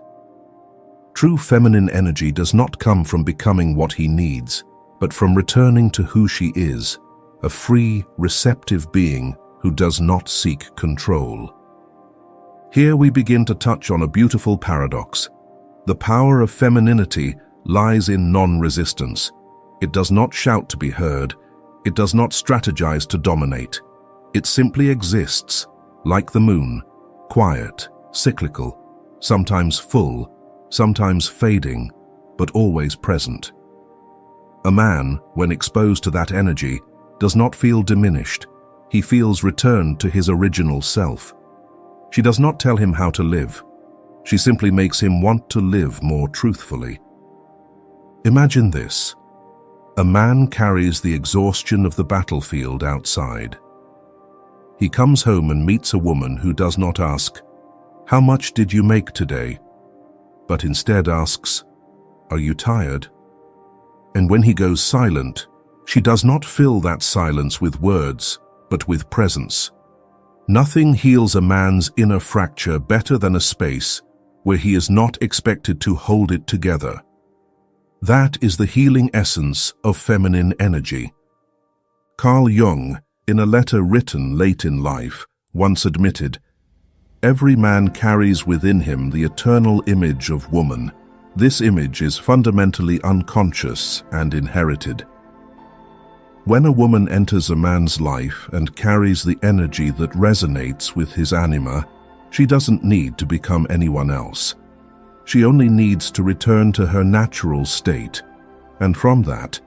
True feminine energy does not come from becoming what he needs, but from returning to who she is, a free, receptive being who does not seek control. Here we begin to touch on a beautiful paradox. The power of femininity lies in non-resistance. It does not shout to be heard. It does not strategize to dominate. It simply exists, like the moon, quiet, cyclical, sometimes full, sometimes fading, but always present. A man, when exposed to that energy, does not feel diminished. He feels returned to his original self. She does not tell him how to live. She simply makes him want to live more truthfully. Imagine this. A man carries the exhaustion of the battlefield outside. He comes home and meets a woman who does not ask, "How much did you make today?" but instead asks, "Are you tired?" And when he goes silent, She does not fill that silence with words, but with presence. Nothing heals a man's inner fracture better than a space where he is not expected to hold it together. That is the healing essence of feminine energy. Carl Jung, in a letter written late in life, once admitted, "Every man carries within him the eternal image of woman. This image is fundamentally unconscious and inherited." When a woman enters a man's life and carries the energy that resonates with his anima, she doesn't need to become anyone else. She only needs to return to her natural state, and from that,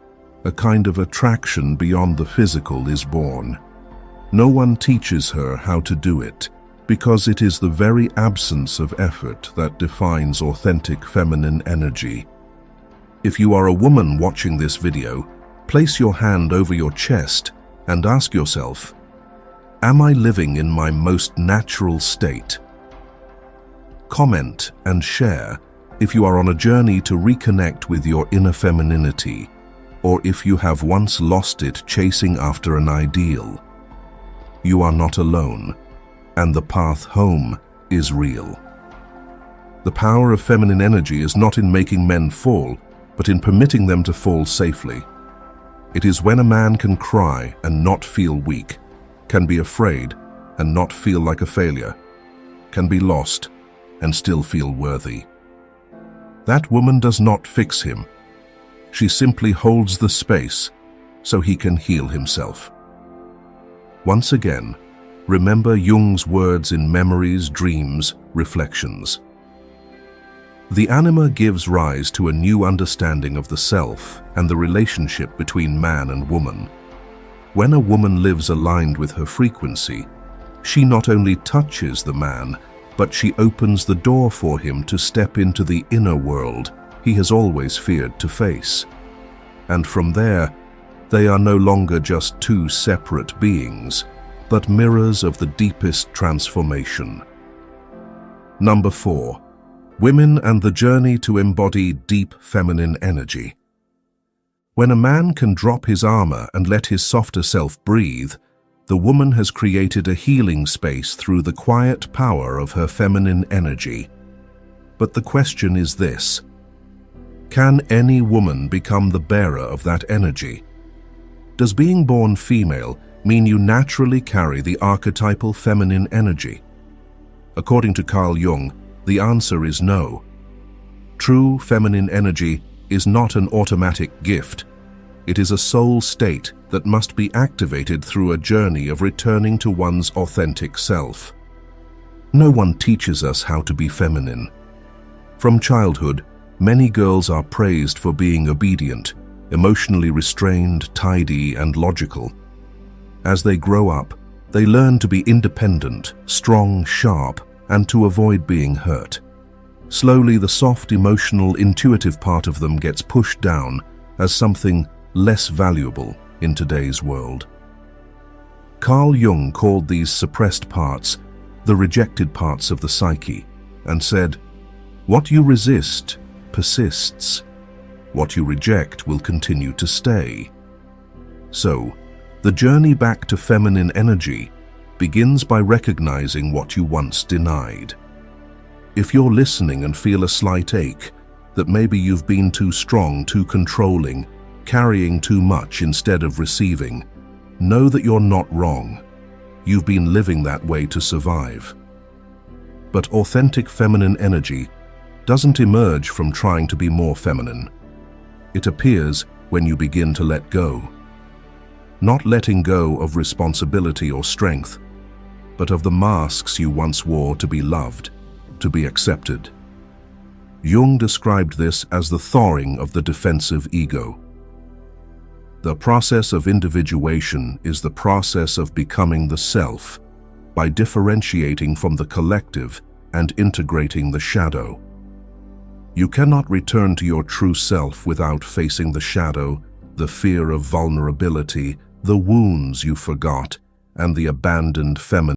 a kind of attraction beyond the physical is born. No one teaches her how to do it, because it is the very absence of effort that defines authentic feminine energy. If you are a woman watching this video, place your hand over your chest and ask yourself, am I living in my most natural state? Comment and share if you are on a journey to reconnect with your inner femininity, or if you have once lost it chasing after an ideal. You are not alone, and the path home is real. The power of feminine energy is not in making men fall, but in permitting them to fall safely. It is when a man can cry and not feel weak, can be afraid and not feel like a failure, can be lost and still feel worthy. That woman does not fix him. She simply holds the space so he can heal himself. Once again, remember Jung's words in Memories, Dreams, Reflections. The anima gives rise to a new understanding of the self and the relationship between man and woman. When a woman lives aligned with her frequency, she not only touches the man, but she opens the door for him to step into the inner world he has always feared to face. And from there, they are no longer just two separate beings, but mirrors of the deepest transformation. Number 4. Women and the journey to embody deep feminine energy. When a man can drop his armor and let his softer self breathe, the woman has created a healing space through the quiet power of her feminine energy. But the question is this: can any woman become the bearer of that energy? Does being born female mean you naturally carry the archetypal feminine energy? According to Carl Jung, the answer is no. True feminine energy is not an automatic gift. It is a soul state that must be activated through a journey of returning to one's authentic self. No one teaches us how to be feminine. From childhood, many girls are praised for being obedient, emotionally restrained, tidy, and logical. As they grow up, they learn to be independent, strong, sharp, and to avoid being hurt. Slowly, the soft, emotional, intuitive part of them gets pushed down as something less valuable in today's world. Carl Jung called these suppressed parts the rejected parts of the psyche, and said, "What you resist persists. What you reject will continue to stay." So, the journey back to feminine energy begins by recognizing what you once denied. If you're listening and feel a slight ache, that maybe you've been too strong, too controlling, carrying too much instead of receiving, know that you're not wrong. You've been living that way to survive. But authentic feminine energy doesn't emerge from trying to be more feminine. It appears when you begin to let go. Not letting go of responsibility or strength, but of the masks you once wore to be loved, to be accepted. Jung described this as the thawing of the defensive ego. The process of individuation is the process of becoming the self, by differentiating from the collective and integrating the shadow. You cannot return to your true self without facing the shadow, the fear of vulnerability, the wounds you forgot, and the abandoned feminine.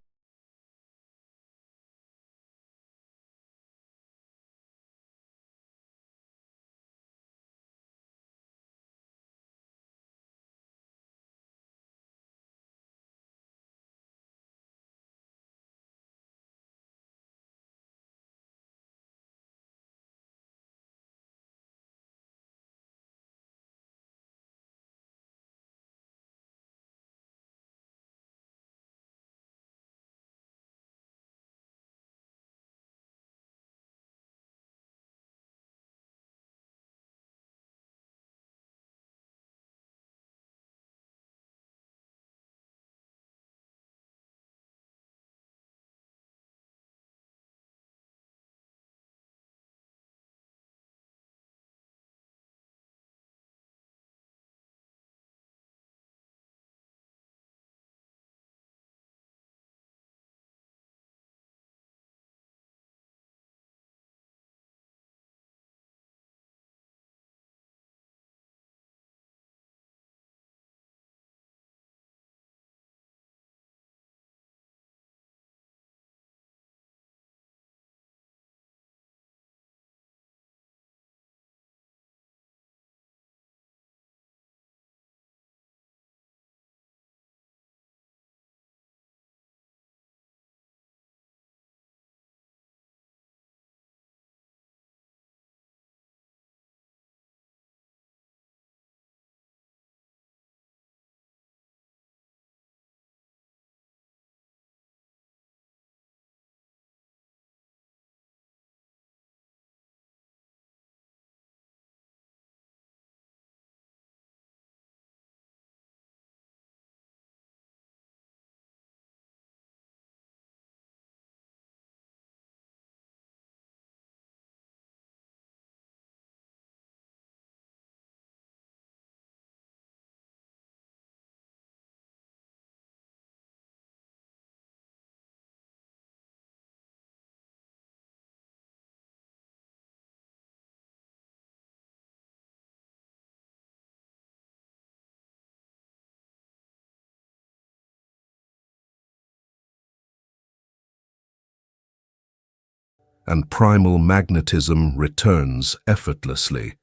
and primal magnetism returns effortlessly.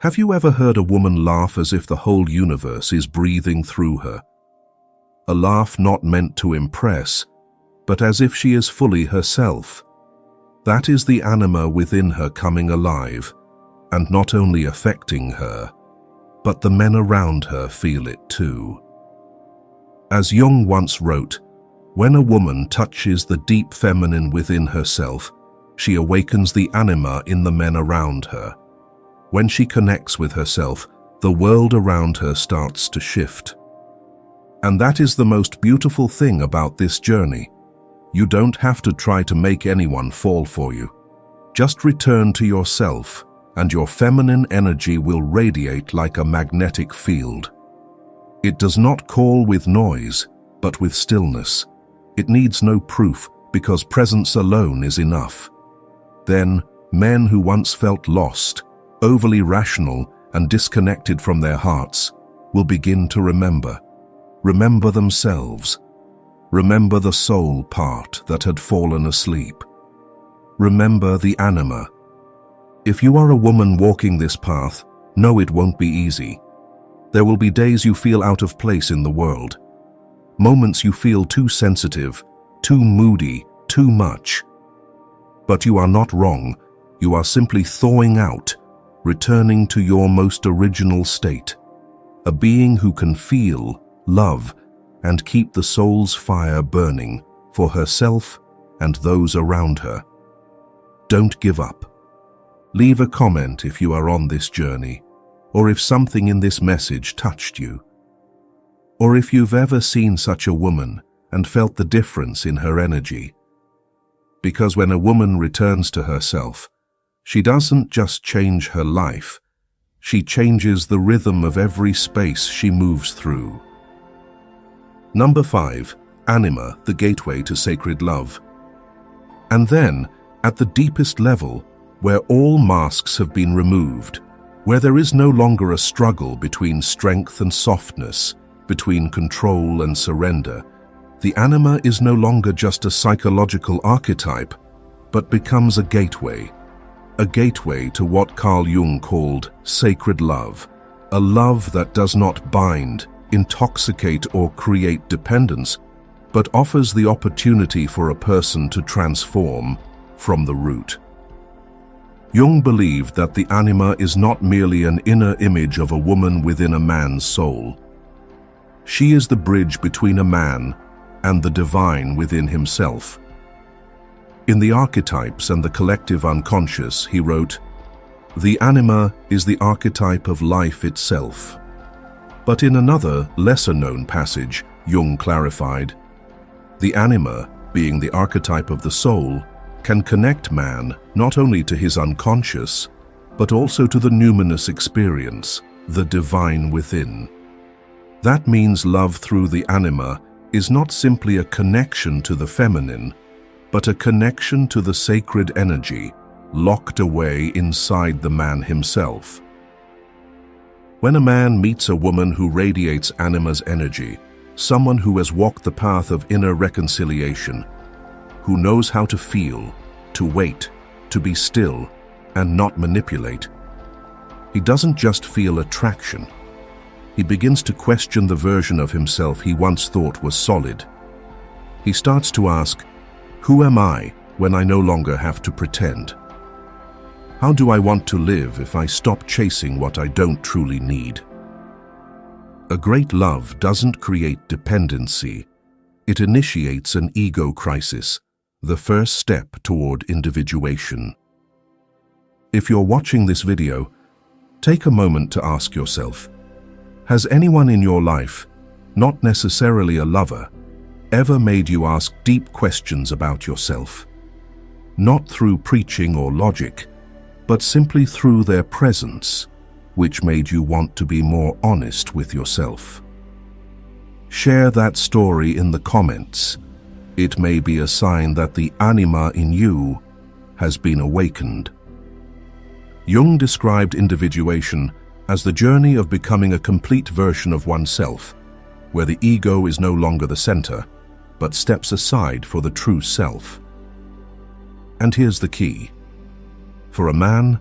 Have you ever heard a woman laugh as if the whole universe is breathing through her? A laugh not meant to impress, but as if she is fully herself. That is the anima within her coming alive, and not only affecting her, but the men around her feel it too. As Jung once wrote, when a woman touches the deep feminine within herself, she awakens the anima in the men around her. When she connects with herself, the world around her starts to shift. And that is the most beautiful thing about this journey. You don't have to try to make anyone fall for you. Just return to yourself, and your feminine energy will radiate like a magnetic field. It does not call with noise, but with stillness. It needs no proof, because presence alone is enough. Then, men who once felt lost, overly rational, and disconnected from their hearts, will begin to remember themselves. Remember the soul part that had fallen asleep. Remember the anima. If you are a woman walking this path, know it won't be easy. There will be days you feel out of place in the world. Moments you feel too sensitive, too moody, too much. But you are not wrong. You are simply thawing out, returning to your most original state. A being who can feel, love, and keep the soul's fire burning for herself and those around her. Don't give up. Leave a comment if you are on this journey, or if something in this message touched you, or if you've ever seen such a woman and felt the difference in her energy. Because when a woman returns to herself, she doesn't just change her life, she changes the rhythm of every space she moves through. Number 5. Anima, the gateway to sacred love. And then, at the deepest level, where all masks have been removed, where there is no longer a struggle between strength and softness, between control and surrender, the anima is no longer just a psychological archetype, but becomes a gateway to what Carl Jung called sacred love, a love that does not bind, intoxicate, or create dependence, but offers the opportunity for a person to transform from the root. Jung believed that the anima is not merely an inner image of a woman within a man's soul. She is the bridge between a man and the divine within himself. In the Archetypes and the Collective Unconscious, he wrote, "The anima is the archetype of life itself." But in another, lesser-known passage, Jung clarified, "The anima, being the archetype of the soul, can connect man not only to his unconscious, but also to the numinous experience, the divine within." That means love through the anima is not simply a connection to the feminine, but a connection to the sacred energy locked away inside the man himself. When a man meets a woman who radiates anima's energy, someone who has walked the path of inner reconciliation, who knows how to feel, to wait, to be still, and not manipulate, he doesn't just feel attraction. He begins to question the version of himself he once thought was solid. He starts to ask, who am I when I no longer have to pretend? How do I want to live if I stop chasing what I don't truly need? A great love doesn't create dependency. It initiates an ego crisis, the first step toward individuation. If you're watching this video, take a moment to ask yourself, has anyone in your life, not necessarily a lover, ever made you ask deep questions about yourself? Not through preaching or logic, but simply through their presence, which made you want to be more honest with yourself. Share that story in the comments. It may be a sign that the anima in you has been awakened. Jung described individuation as the journey of becoming a complete version of oneself, where the ego is no longer the center, but steps aside for the true self. And here's the key. For a man,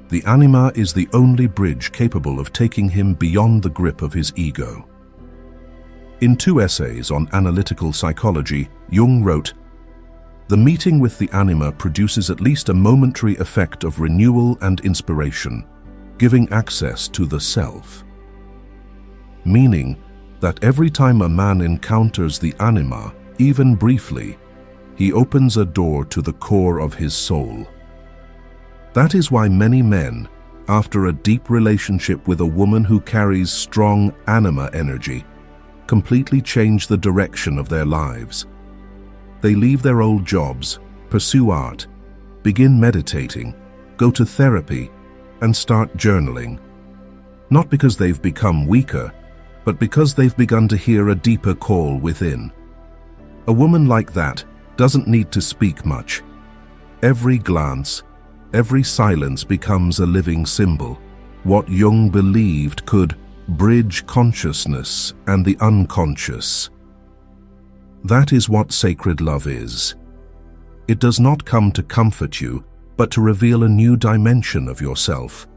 the anima is the only bridge capable of taking him beyond the grip of his ego. In 2 essays on analytical psychology, Jung wrote, "The meeting with the anima produces at least a momentary effect of renewal and inspiration, giving access to the self." Meaning that every time a man encounters the anima, even briefly, he opens a door to the core of his soul. That is why many men, after a deep relationship with a woman who carries strong anima energy, completely change the direction of their lives. They leave their old jobs, pursue art, begin meditating, go to therapy, and start journaling. Not because they've become weaker, but because they've begun to hear a deeper call within. A woman like that doesn't need to speak much. Every glance, every silence becomes a living symbol. What Jung believed could bridge consciousness and the unconscious. That is what sacred love is. It does not come to comfort you, but to reveal a new dimension of yourself.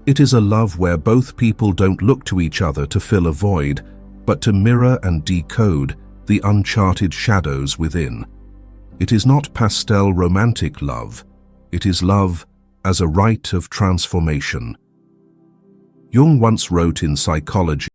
It is a love where both people don't look to each other to fill a void, but to mirror and decode the uncharted shadows within. It is not pastel romantic love. It is love as a rite of transformation. Jung once wrote in Psychology,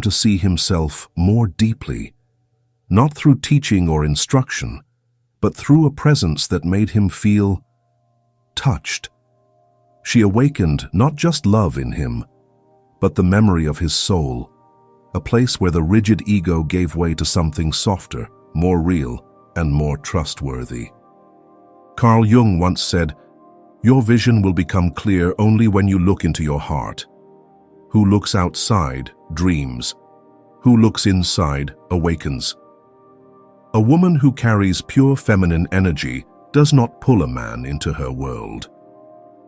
to see himself more deeply, not through teaching or instruction, but through a presence that made him feel touched. She awakened not just love in him, but the memory of his soul, a place where the rigid ego gave way to something softer, more real, and more trustworthy. Carl Jung once said, "Your vision will become clear only when you look into your heart. Who looks outside dreams. Who looks inside awakens." A woman who carries pure feminine energy does not pull a man into her world.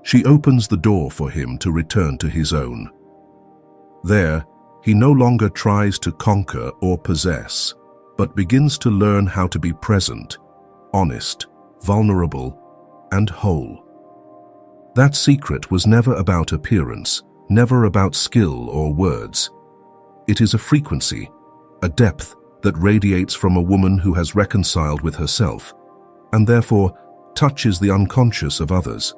She opens the door for him to return to his own. There, he no longer tries to conquer or possess, but begins to learn how to be present, honest, vulnerable, and whole. That secret was never about appearance, never about skill or words. It is a frequency, a depth that radiates from a woman who has reconciled with herself, and therefore touches the unconscious of others.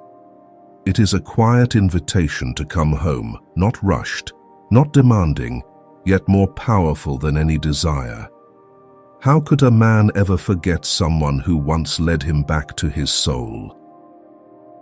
It is a quiet invitation to come home, not rushed, not demanding, yet more powerful than any desire. How could a man ever forget someone who once led him back to his soul?